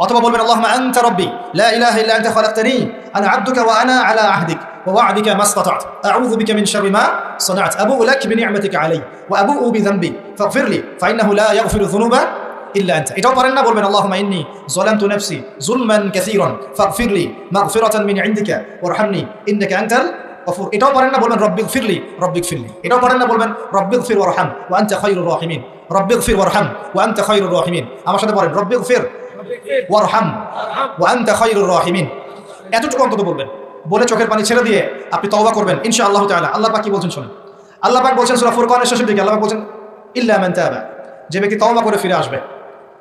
অথবা বলবেন আল্লাহুম্মা আনতা রাব্বি লা ইলাহা ইল্লা আনতা খালাকতানি আনা আবদুকা ওয়া আনা আলা আহদিক ওয়া ওয়া'দিকা মাসতাতা'তু আ'উযু বিকা মিন শাররি মা সানা'তু আবু'ু লাক বিনি'মাতিকা আলাইয়া ওয়া আবু'ু বিযানবি ফাগফির লি ফাইন্নাহু লা ইয়াগফিরু যুনুবা ইল্লা আনতা। এটাও পারেন না? বলবেন আল্লাহুম্মা ইন্নী যালামতু নাফসি যুলমান কাসীরান ফাগফির লি মাগফিরাতান মিন ইনদিকা ওয়ারহামনি ইন্নাকা আনতাল গফুর। এটাও পারেন না? বলবেন রব্বিগফিরলি রব্বিগফিরলি। এটাও পারেন না? বলবেন রব্বিগফির ওয়ারহাম ওয়া আনতা খায়রুর রাহিমিন রব্বিগফির ওয়ারহাম ওয়া আনতা খায়রুর রাহিমিন। আমার সাথে বলেন রব্বিগফির ওয়ারহাম ওয়া আনতা খায়রুর রাহিমিন। এতটুকু অন্তত বলবেন, বলে চোখের পানি ছেড়ে দিয়ে আপনি তওবা করবেন ইনশাআল্লাহ তাআলা। আল্লাহ পাক কি বলছেন শুনুন। আল্লাহ পাক বলছেন সূরা ফুরকানের শেষের দিকে, আল্লাহ পাক বলছেন ইল্লা মান তাবা, যে ব্যক্তি তওবা করে ফিরে আসবে,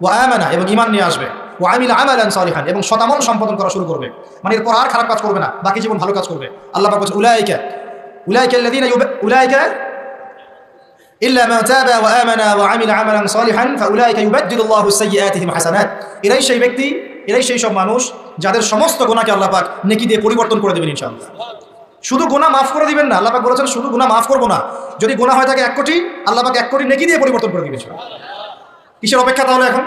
ওয়া আমানা এবং ঈমান নিয়ে আসবে, ওয়া আমিলা আমালান সালিহান এবং সৎআমল সম্পাদন করা শুরু করবে, মানে এরপর আর খারাপ কাজ করবে না, বাকি জীবন ভালো কাজ করবে। আল্লাহ পাক বলছেন উলাইকা আল্লাযীনা উলাইকা ইল্লা মান তাবা ওয়া আমানা ওয়া আমিলা আমালান সালিহান ফাউলাইকা ইউবাদদিলুল্লাহু সাইয়্যাতিহিম হাসানাত। এরাই সেই ব্যক্তি, এরাই সেই সব মানুষ যাদের সমস্ত গুনাহকে আল্লাহ পাক নেকি দিয়ে পরিবর্তন করে দেবেন ইনশাআল্লাহ। শুধু গুনাহ মাফ করে দিবেন না, আল্লাহ পাক বলেছেন শুধু গুনাহ মাফ করব না, যদি গুনাহ হয় থাকে 1 কোটি, আল্লাহ পাক 1 কোটি নেকি দিয়ে পরিবর্তন করে দিবেন ইনশাআল্লাহ। কিসের অপেক্ষা তাহলে এখন?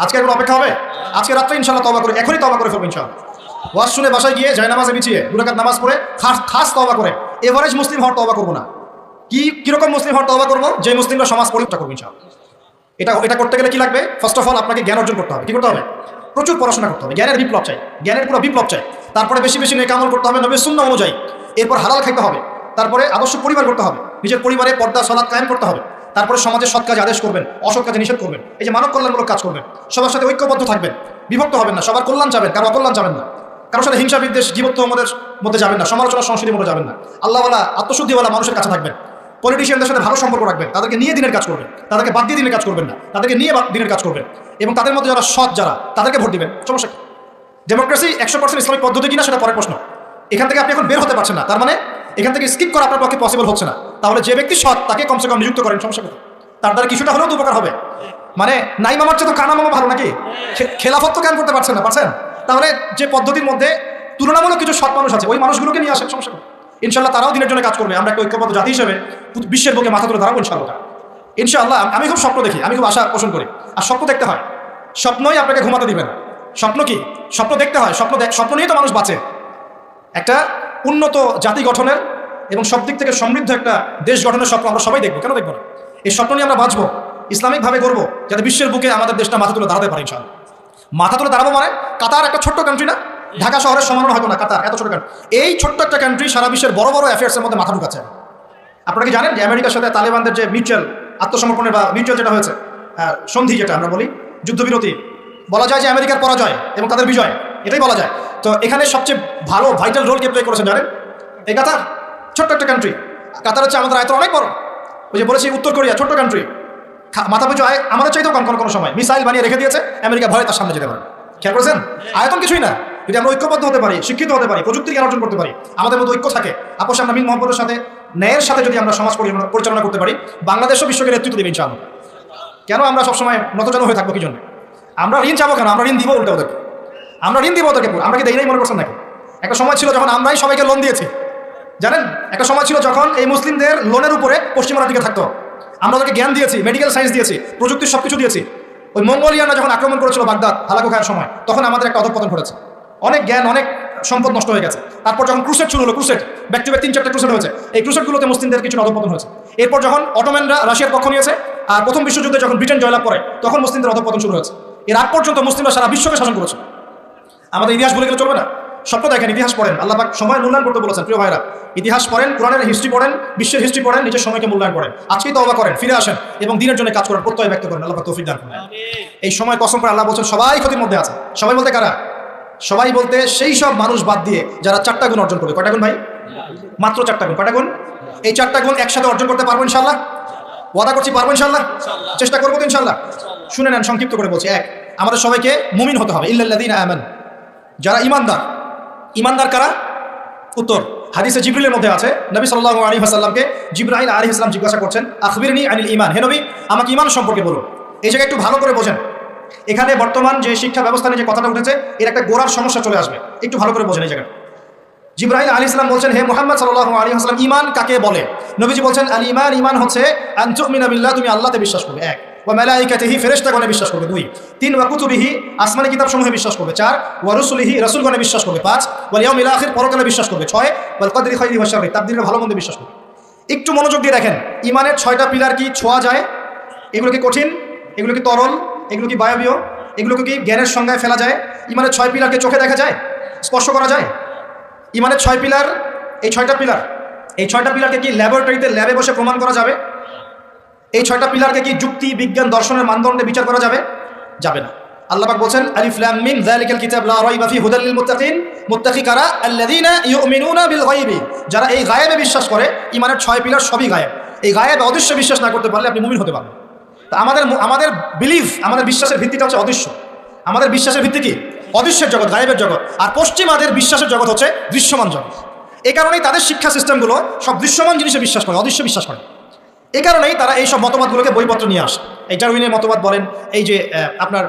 আজকে কোনো অপেক্ষা হবে? আজকে রাত্রে ইনশাআল্লাহ তওবা করে, এখনই তওবা করে ফেলবো ইনশাআল্লাহ। ওয়াজ শুনে বাসায় গিয়ে জায়নামাজে বিছিয়ে 2 রাকাত নামাজ পড়ে খাস তওবা করে, এভারেজ মুসলিম হওয়ার তওবা করব না। কিরকম মুসলিম হওয়ার তওবা করব? যে মুসলিমরা সমাজ পরিবর্তন করবে ইনশাআল্লাহ। এটা করতে গেলে কি লাগবে? ফার্স্ট অফ অল আপনাকে জ্ঞান অর্জন করতে হবে। কি করতে হবে? প্রচুর পড়াশোনা করতে হবে, জ্ঞানের বিপ্লব চাই, জ্ঞানের পুরো বিপ্লব চাই। তারপরে বেশি বেশি নেক আমল করতে হবে নবীর সুন্নাহ অনুযায়ী, এরপর হালাল খাইতে হবে, তারপরে আদর্শ পরিবার করতে হবে, নিজের পরিবারে পর্দা সালাত কায়েম করতে হবে, তারপরে সমাজের সৎ কাজ আদেশ করবেন, অসৎ কাজে নিষেধ করবেন, এই যে মানব কল্যাণমূলক কাজ করবেন, সবার সাথে ঐক্যবদ্ধ থাকবেন, বিভক্ত হবেন না, সবার কল্যাণ চাবেন, কারো অকল্যাণ চাবেন না, কারোর সাথে হিংসা বিদ্বেষ জীবত্ব মধ্যে যাবেন না, সমালোচনা সংস্কৃতির মধ্যে যাবেন না, আল্লাহওয়ালা আত্মশুদ্ধিওয়ালা মানুষের কাছে থাকবেন, পলিটিশিয়ানদের সাথে ভালো সম্পর্ক রাখবেন, তাদেরকে নিয়ে দিনের কাজ করবেন, তাদেরকে বাদ দিয়ে দিনের কাজ করবেন না, তাদেরকে নিয়ে দিনের কাজ করবেন, এবং তাদের মধ্যে যারা সৎ যারা তাদেরকে ভোট দিবেন। সমস্যা কি? ডেমোক্রেসি 100% ইসলামিক পদ্ধতি কিনা সেটা পরের প্রশ্ন। এখান থেকে আপনি এখন বের হতে পারছেন না, তার মানে এখান থেকে স্কিপ করা আপনার পক্ষে পসিবল হচ্ছে না। তাহলে যে ব্যক্তি সৎ তাকে কমসে কম নিযুক্ত করেন, সমস্যা কোথায়? তার দ্বারা কিছুটা হলেও তো উপকার হবে। মানে নাই মামার চেয়ে তো কানা মামা ভালো নাকি? খেলাফত তো কেন করতে পারছেন না? পারছেন? তাহলে যে পদ্ধতির মধ্যে তুলনামূলক কিছু সৎ মানুষ আছে ওই মানুষগুলোকে নিয়ে আসেন, সমস্যা কোথায়? ইনশাআল্লাহ তারাও দিনের জন্য কাজ করবে, আমরা একটা ঐক্যবদ্ধ জাতি হিসেবে বিশ্বের বুকে মাথা তুলে দাঁড়াবো ইনশাআল্লাহ। আমি খুব স্বপ্ন দেখি, আমি খুব আশা পোষণ করি, আর স্বপ্ন দেখতে হয়, স্বপ্নই আপনাকে ঘুমাতে দিবে না। স্বপ্ন কি? স্বপ্ন দেখতে হয়, স্বপ্ন নিয়ে তো মানুষ বাঁচে। একটা উন্নত জাতি গঠনের এবং সব দিক থেকে সমৃদ্ধ একটা দেশ গঠনের স্বপ্ন আমরা সবাই দেখবো, কেন দেখবো না? এই স্বপ্ন নিয়ে আমরা বাঁচবো, ইসলামিকভাবে গড়বো, যাতে বিশ্বের বুকে আমাদের দেশটা মাথা তুলে দাঁড়াতে পারে ইনশাআল্লাহ। মাথা তুলে দাঁড়াবো মানে কাতার একটা ছোট্ট কান্ট্রি না, ঢাকা শহরের সমান হয়তো না কাতার, এত ছোট কান্ট্রি। এই ছোট্ট একটা কান্ট্রি সারা বিশ্বের বড় বড় অ্যাফেয়ার্সের মধ্যে মাথা ঢুকাচ্ছে। আপনারা কি জানেন যে আমেরিকার সাথে তালেবানদের যে মিউচুয়াল আত্মসমর্পণের বা মিউচুয়াল যেটা হয়েছে সন্ধি, যেটা আমরা বলি যুদ্ধবিরতি, বলা যায় যে আমেরিকার পরাজয় এবং তাদের বিজয়, এটাই বলা যায়। তো এখানে সবচেয়ে ভালো ভাইটাল রোল কে প্লে করেছেন জানেন? এই কাতার, ছোট্ট একটা কান্ট্রি। কাতার হচ্ছে আমাদের আয়তন অনেক বড়। ওই যে বলেছি উত্তর কোরিয়া ছোট্ট কান্ট্রি, মাথা পিছু আয় আমাদের চাইতেও কোনো সময় মিসাইল বানিয়ে রেখে দিয়েছে, আমেরিকা ভয়ে তার সামনে যেতে পারে। খেয়াল করেছেন? আয়তন কিছুই না, যদি আমরা ঐক্যবদ্ধ হতে পারি, শিক্ষিত হতে পারি, প্রযুক্তির জ্ঞান অর্জন করতে পারি, আমাদের মধ্যে ঐক্য থাকে, আপোষে আমরা মিল মহব্বতের সাথে ন্যায়ের সাথে যদি আমরা সমাজ পরিচালনা করতে পারি, বাংলাদেশও বিশ্বকে নেতৃত্ব দেবে ইনশাআল্লাহ। কেন আমরা সবসময় নতজানু হয়ে থাকবো? কি জন্য? আমরা ঋণ চাবো কেন? আমরা ঋণ দিব উল্টে ওদেরকে, আমরা ঋণ দিব ওদেরকে। আমরা কি দেই নাই মনে করছেন নাকি? একটা সময় ছিল যখন আমরাই সবাইকে লোন দিয়েছি, জানেন? একটা সময় ছিল যখন এই মুসলিমদের লোনের উপরে পশ্চিমারা টিকে থাকতো। আমরা ওদেরকে জ্ঞান দিয়েছি, মেডিকেল সায়েন্স দিয়েছি, প্রযুক্তির সবকিছু দিয়েছি। ওই মঙ্গোলিয়ানরা যখন আক্রমণ করেছিল বাগদাদ, হালাকু খাওয়ার সময়, তখন আমাদের একটা অধঃপতন ঘটেছে, অনেক জ্ঞান, অনেক সম্পদ নষ্ট হয়ে গেছে। তারপর যখন ক্রুসেড শুরু হলো, ক্রুসেড ব্যাক টু ব্যাক 3-4টা ক্রুসেড হয়েছে, এই ক্রুসেডগুলোতে মুসলিমদের কিছু অধঃপতন হয়েছে। এরপর যখন অটোম্যানরা রাশিয়ার পক্ষ নিয়েছে, আর প্রথম বিশ্বযুদ্ধে যখন ব্রিটেন জয়লাভ করে, তখন মুসলিমদের অধঃপতন শুরু হয়েছে। এর আগ পর্যন্ত মুসলিমরা সারা বিশ্বকে শাসন করেছে। আমাদের ইতিহাস বলে গেলে চলবে না, স্বপ্ন দেখেন, ইতিহাস পড়েন। আল্লাহ পাক সময় মূল্যায়ন করতে বলেছেন। প্রিয় ভাইরা, ইতিহাস পড়েন, কোরআনের হিস্ট্রি পড়েন, বিশ্বের হিস্ট্রি পড়েন, নিজের সময়কে মূল্যায়ন করেন। আজকেই তওবা করেন, ফিরে আসেন এবং দিনের জন্য কাজ করেন, প্রত্যয় ব্যক্ত করেন। আল্লাহ পাক তৌফিক দান করেন। এই সময় কসম করে আল্লাহ বলছেন সবাই ক্ষতির মধ্যে আছে। সবাই বলতে কারা? সবাই বলতে সেই সব মানুষ বাদ দিয়ে যারা 4টা গুণ অর্জন করবে। কয়টা গুণ ভাই? মাত্র 4টা গুণ। কয়টা গুণ? এই 4টা গুণ একসাথে অর্জন করতে পারবো ইনশাআল্লাহ? ওয়াদা করছি পারবো ইনশাআল্লাহ, চেষ্টা করবো তো ইনশাআল্লাহ। শুনে নেন, সংক্ষিপ্ত করে বলছি। 1, আমাদের সবাইকে মুমিন হতে হবে। ইল্লাল্লাযীনা আমানু, যারা ঈমানদার। ঈমানদার কারা? উত্তর হাদিসে জিবরিলের মধ্যে আছে। নবী সাল্লাল্লাহু আলাইহি ওয়াসাল্লামকে জিবরাইল আলাইহিস সালাম জিজ্ঞাসা করছেন, আখবিরনি আনিল ঈমান, হে নবী আমাকে ঈমান সম্পর্কে বলুন। এই জায়গায় একটু ভালো করে বোঝেন, এখানে বর্তমান যে শিক্ষা ব্যবস্থা নিয়ে যে কথাটা উঠেছে, এর একটা গোড়ার সমস্যা চলে আসবে। একটু ভালো করে বোঝেন এই জায়গাটা। জিবরাইল আলাইহিস সালাম বলছেন, হে মুহাম্মদ সাল্লাল্লাহু আলাইহি ওয়াসাল্লাম, ঈমান কাকে বলে? নবীজি বলছেন, আল ঈমান, ঈমান হচ্ছে আন তুমিনা বিল্লাহ, তুমি আল্লাহতে বিশ্বাস করবে। 1, ওয়া মালাইকাতিহি, ফেরেশতাগণে বিশ্বাস করবে। 2, 3, ওয়া কুতুবিহি, আসমানি কিতাবসমূহে বিশ্বাস করবে। 4, ওয়া রুসুলিহি, রাসূলগণে বিশ্বাস করবে। 5, ওয়াল ইয়াউমিল আখির, পরকালে বিশ্বাস করবে। 6, ওয়াল কদরি খাইরি ওয়া শাররি, তাকদীরের ভালো মন্দ বিশ্বাস করবে। একটু মনোযোগ দিয়ে দেখেন, ঈমানের 6টা পিলার কি ছোঁয়া যায়? এগুলো কি কঠিন? এগুলো কি তরল? এগুলো কি বায়বীয়? এগুলোকে কি জ্ঞানের সংজ্ঞায় ফেলা যায়? ঈমানের 6 পিলারকে চোখে দেখা যায়? স্পর্শ করা যায়? ঈমানের 6 পিলার, এই 6টা পিলার, এই 6টা পিলারকে কি ল্যাবরেটরিতে ল্যাবে বসে প্রমাণ করা যাবে? এই 6টা পিলারকে কি যুক্তি, বিজ্ঞান, দর্শনের মানদণ্ডে বিচার করা যাবে? যাবে না। আল্লাহ পাক বলছেন, আলিফ লাম মিম যালিকাল কিতাব লা রাইবা ফি হুদাল লিল মুত্তাকিন, মুত্তাকি কারা? আল্লাযীনা ইউমিনুনা বিল গায়বি, যারা এই গায়েবে বিশ্বাস করে। ঈমানের 6 পিলার সবই গায়েব। এই গায়েবে অদৃশ্য বিশ্বাস না করতে পারলে আপনি মুমিন হতে পারবেন। তা আমাদের বিলিফ, আমাদের বিশ্বাসের ভিত্তিটা হচ্ছে অদৃশ্য। আমাদের বিশ্বাসের ভিত্তি কি? অদৃশ্যের জগৎ, গায়েবের জগৎ। আর পশ্চিমাদের বিশ্বাসের জগৎ হচ্ছে দৃশ্যমান জগৎ। এই কারণেই তাদের শিক্ষা সিস্টেমগুলো সব দৃশ্যমান জিনিসে বিশ্বাস করে, অদৃশ্য বিশ্বাস করে। এই কারণেই তারা এই সব মতবাদগুলোকে বইপত্র নিয়ে আসে। এই ডারউইনের মতবাদ বলেন, এই যে আপনার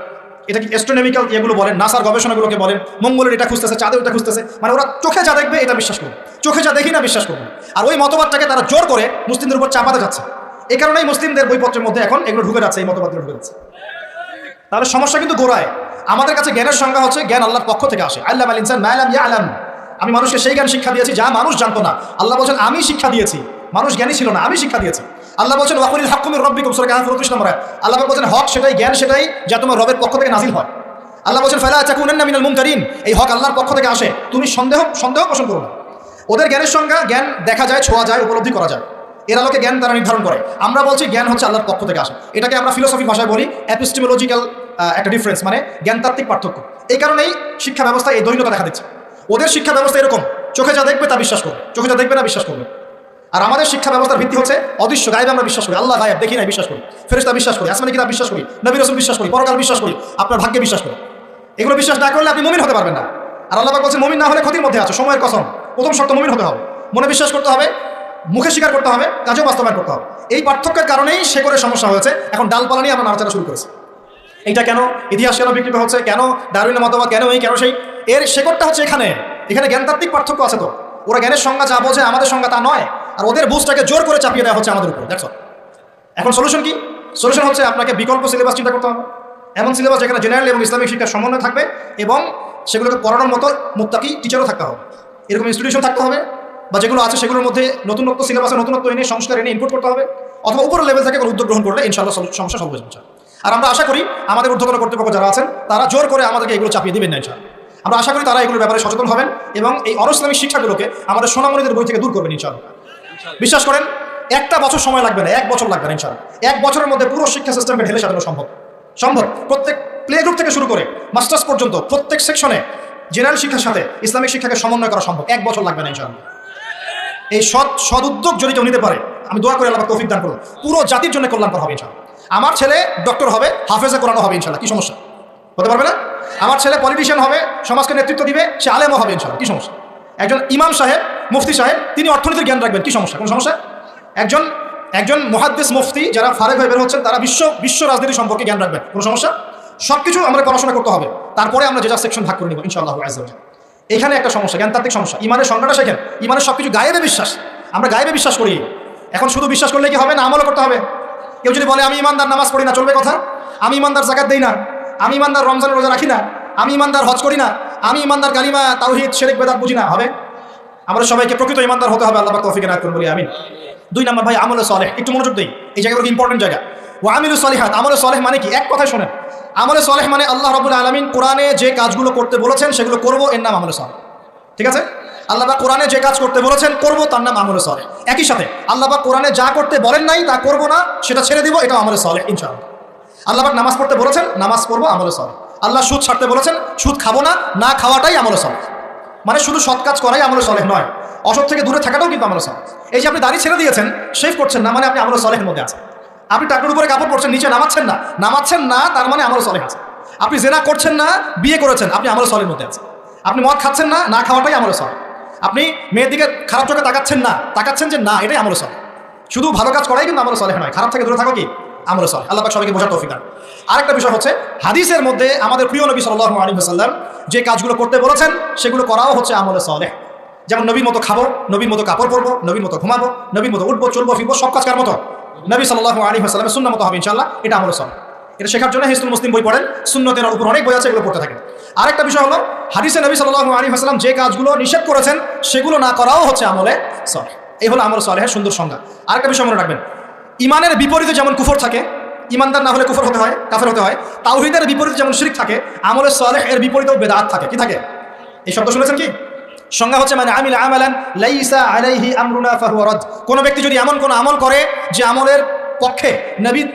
এটা কি অ্যাস্ট্রোনমিক্যাল এগুলো বলেন, নাসার গবেষণাগুলোকে বলেন, মঙ্গলের এটা খুঁজতেছে, চাঁদের এটা খুঁজতেছে, মানে ওরা চোখে যা দেখবে এটা বিশ্বাস করবে, চোখে যা দেখি না বিশ্বাস করবে। আর ওই মতবাদটাকে তারা জোর করে মুসলিমদের উপর চাপাতে যাচ্ছে। এই কারণেই মুসলিমদের বইপত্রের মধ্যে এখন এগুলো ঢুকে যাচ্ছে, এই মতবাদগুলো ঢুকে যাচ্ছে। তাহলে সমস্যা কিন্তু গোড়ায়। আমাদের কাছে জ্ঞানের সংজ্ঞা হচ্ছে জ্ঞান আল্লাহর পক্ষ থেকে আসে। আল্লাহ আল ইনসান মা লাম ইয়ালাম, আমি মানুষকে সেই জ্ঞান শিক্ষা দিয়েছি যা মানুষ জানতো না। আল্লাহ বলছেন আমি শিক্ষা দিয়েছি, মানুষ জ্ঞানী ছিল না, আমি শিক্ষা দিয়েছি। আল্লাহ বলছেন ওয়াকুলিল হাক্কু মির রাব্বিকুম, সূরা কাহফ 29 নম্বর আয়াত। আল্লাহ বলছেন হক সেটাই, জ্ঞান সেটাই যা তোমার রবের পক্ষ থেকে নাজিল হয়। আল্লাহ বলছেন ফালা তাকুনান্না মিনাল মুমতারিন, এই হক আল্লাহর পক্ষ থেকে আসে, তুমি সন্দেহ পোষণ করো না। ওদের জ্ঞানের সংজ্ঞা জ্ঞান দেখা যায়, ছোঁয়া যায়, উপলব্ধি করা যায়, এর আলোকে জ্ঞান তারা নির্ধারণ করে। আমরা বলছি জ্ঞান হচ্ছে আল্লাহর পক্ষ থেকে আসে। এটাকে আমরা ফিলোসফির ভাষায় বলি এপিস্টেমোলজিক্যাল একটা ডিফারেন্স, মানে জ্ঞানতাত্ত্বিক পার্থক্য। এই কারণেই শিক্ষা ব্যবস্থায় এই দৈন্যতা দেখা দিচ্ছে। ওদের শিক্ষা ব্যবস্থা এরকম, চোখে যা দেখবে তা বিশ্বাস করবে, চোখে যা দেখবে না বিশ্বাস করবে। আর আমাদের শিক্ষা ব্যবস্থার ভিত্তি হচ্ছে অদৃশ্য, গায়েবে আমরা বিশ্বাস করি। আল্লাহ গায়েব দেখি নাই বিশ্বাস করি, ফেরেশতা বিশ্বাস করি, আসমানি কিতাব বিশ্বাস করি, নবী রাসূল বিশ্বাস করি, পরকাল বিশ্বাস করি, আপনার ভাগ্যে বিশ্বাস করি। এগুলো বিশ্বাস না করলে আপনি মুমিন হতে পারবেন না। আর আল্লাহ পাক বলছেন মুমিন না হলে ক্ষতির মধ্যে আছে, সময়ের কসম। প্রথম শর্ত মুমিন হতে হবে, মনে বিশ্বাস করতে হবে, মুখে স্বীকার করতে হবে, কাজেও বাস্তবায়ন করতে হবে। এই পার্থক্যের কারণেই শেকড়ের সমস্যা হয়েছে। এখন ডালপালা নিয়ে আমরা নাড়াচাড়া শুরু করেছি। এইটা কেন, ইতিহাস কেন বিকৃত হচ্ছে, কেন ডারউইনের মতবাদ, কেন এই কেন সেই, এর শেকড়টা হচ্ছে এখানে। এখানে জ্ঞানতাত্ত্বিক পার্থক্য আছে। তো ওরা জ্ঞানের সংজ্ঞা যা বোঝে, আমাদের সংজ্ঞা তা নয়। আর ওদের বুঝটাকে জোর করে চাপিয়ে দেওয়া হচ্ছে আমাদের উপর। দেখো এখন সলিউশন কি? সলিউশন হচ্ছে আপনাকে বিকল্প সিলেবাস চিন্তা করতে হবে। এমন সিলেবাস যেখানে জেনারেল এবং ইসলামিক শিক্ষার সমন্বয় থাকবে এবং সেগুলোকে পড়ানোর মতো মুত্তাকি টিচারও থাকতে হবে। এরকম ইনস্টিটিউশন থাকতে হবে, বা যেগুলো আছে সেগুলোর মধ্যে নতুনত্ব সিলেবাসে নতুনত্ব এনে সংস্কার এনে ইনপুট করতে হবে। অথবা উপরের লেভেল থেকে কোনো উদ্যোগ গ্রহণ করলে ইনশাআল্লাহ সমস্যা সলভ হয়ে যাবে। আর আমরা আশা করি আমাদের ঊর্ধ্বতন কর্তৃপক্ষ যারা আছেন তারা জোর করে আমাদেরকে এগুলো চাপিয়ে দিবেন না ইনশাআল্লাহ। আমরা আশা করি তারা এগুলোর ব্যাপারে সচেতন হবেন এবং এই অনইসলামিক শিক্ষাগুলোকে আমাদের সোনামণিদের বই থেকে দূর করবেন ইনশাআল্লাহ। বিশ্বাস করেন, একটা বছর সময় লাগবে না, 1 বছর লাগবে না ইনশাআল্লাহ। 1 বছরের মধ্যে পুরো শিক্ষা সিস্টেমকে ঢেলে সাজানো সম্ভব। প্রত্যেক প্লে গ্রুপ থেকে শুরু করে মাস্টার্স পর্যন্ত প্রত্যেক সেকশনে জেনারেল শিক্ষার সাথে ইসলামিক শিক্ষাকে সমন্বয় করা সম্ভব। 1 বছর লাগবে না ইনশাআল্লাহ। এই সদ উদ্যোগ যদি কেউ নিতে পারে, আমি দোয়া করে আল্লাহ তৌফিক দান করব, পুরো জাতির জন্য কল্যাণকর হবে ইনশাআল্লাহ। আমার ছেলে ডক্টর হবে, হাফেজে কোরআন হবে ইনশাআল্লাহ, কি সমস্যা? হতে পারবে না? আমার ছেলে পলিটিশিয়ান হবে, সমাজকে নেতৃত্ব দিবে, সে আলেমও হবে ইনশাআল্লাহ, কি সমস্যা? একজন ইমাম সাহেব, মুফতি সাহেব, তিনি অর্থনীতির জ্ঞান রাখবেন, কি সমস্যা? কোন সমস্যা? একজন মুহাদ্দিস মুফতি যারা ফারেক হয়ে বের হচ্ছেন, তারা বিশ্ব রাজনীতি সম্পর্কে জ্ঞান রাখবেন, কোনো সমস্যা? সবকিছু আমরা পড়াশোনা করতে হবে, তারপরে আমরা যে যা সেকশন ভাগ করে নিব ইনশাআল্লাহ আযজা ওয়া জাল। এখানে একটা সমস্যা, জ্ঞানতাত্ত্বিক সমস্যা। ইমানের সংজ্ঞাটা শেখেন। ইমানের সবকিছু গায়েবে বিশ্বাস, আমরা গায়েবে বিশ্বাস করি। এখন শুধু বিশ্বাস করলে কি হবে না, আমলও করতে হবে। কেউ যদি বলে আমি ইমানদার, নামাজ পড়ি না, চলবে কথা? আমি ইমানদার, যাকাত দেই না, আমি ইমানদার, রমজানের রোজা রাখি না, আমি ইমানদার, হজ করি না, আমি ইমানদার, কালিমা তাওহীদ শিরক বেদাত বুঝি না, হবে? আমাদের সবাইকে প্রকৃত ইমানদার হতে হবে। আল্লাহ পাক তৌফিক দান করুন, বলি আমিন। 2 নম্বর ভাই, আমলে সালেহ। একটু মনোযোগ দেই, এই জায়গাগুলো ইম্পর্টেন্ট জায়গা। ওয়া আমিলুস সালিহাত। আমলে সালেহ মানে কি? এক কথায় শোনেন, আমলে সালেহ মানে আল্লাহ রাব্বুল আলামিন কোরআনে যে কাজগুলো করতে বলেছেন সেগুলো করব, এর নাম আমলে সালেহ। ঠিক আছে? আল্লাহ পাক কোরআনে যে কাজ করতে বলেছেন করব, তার নাম আমলে সালেহ। একই সাথে আল্লাহ পাক কোরআনে যা করতে বলেন নাই তা করব না, সেটা ছেড়ে দিব, এটা আমলে সালেহ ইনশাআল্লাহ। আল্লাহ পাক নামাজ পড়তে বলেছেন, নামাজ পড়বো, আমলে সালেহ। আল্লাহ সুদ ছাড়তে বলেছেন, সুদ খাবো না, না খাওয়াটাই আমলে সালেহ। মানে শুধু সৎ কাজ করাই আমলে সালেহ নয়, অসৎ থেকে দূরে থাকাটাও কিন্তু আমলে সালেহ। এই যে আপনি দাড়ি ছেড়ে দিয়েছেন, শেভ করছেন না, মানে আপনি আমলে সালেহের মধ্যে আছেন। আপনি টাকনুর উপরে কাপড় পরছেন, নিচে নামাচ্ছেন না, তার মানে আমলে সালেহ আছে। আপনি জেনা করছেন না, বিয়ে করেছেন, আপনি আমলে সালেহের মধ্যে আছেন। আপনি মদ খাচ্ছেন না, না খাওয়াটাই আমলে সালেহ। আপনি মেয়ের দিকে খারাপ চোখে তাকাচ্ছেন যে না, এটাই আমলে সালেহ। শুধু ভালো কাজ করাই কিন্তু আমলে সালেহ নয়, খারাপ থেকে দূরে থাকো কি আমলে সালেহ। আল্লাহ পাক সবাইকে বোঝার তৌফিক দান। আরেকটা বিষয় হচ্ছে, হাদিসের মধ্যে আমাদের প্রিয় নবী সাল্লাল্লাহু আলাইহি ওয়াসাল্লাম যে কাজগুলো করতে বলেছেন সেগুলো করাও হচ্ছে আমলে সালেহ। যেমন নবীর মতো খাবো, নবীর মতো কাপড় পরবো, নবীর মতো ঘুমাবো, নবীর মতো উঠবো, চলবো, ফিরবো, সব কাজ কার মতো? নবী সাল্লাল্লাহু আলাইহি ওয়াসাল্লামের সুন্নাহ মতো হবে ইনশাআল্লাহ, এটা আমলে সালেহ। এটা শেখার জন্য হিজতুল মুসলিম বই পড়েন, সুন্নতের উপর অনেক বই আছে, এগুলো পড়তে থাকেন। আরেকটা বিষয় হলো, হাদিসে নবী সাল্লাল্লাহু আলাইহি ওয়াসাল্লাম যে কাজগুলো নিষেধ করেছেন সেগুলো না করাও হচ্ছে আমলে সালেহ। এই হলো আমলে সালেহের সুন্দর সংজ্ঞা। আরেকটা বিষয় মনে রাখবেন, ইমানের বিপরীতে যেমন কুফর থাকে, ইমানদার না হলে কুফর হতে হয়, কাফের হতে হয়। তাওহীদের বিপরীতে যেমন শিরক থাকে, আমলে সালেহ এর বিপরীতেও বেদাত থাকে। কি থাকে? এই শব্দ শুনেছেন কি? সংজ্ঞা হচ্ছে মানে আমিল আমালান লাইসা আলাইহি আমরুনা ফাহুয়া রাদ। কোন ব্যক্তি যদি এমন কোন আমল করে যে আমলের পক্ষে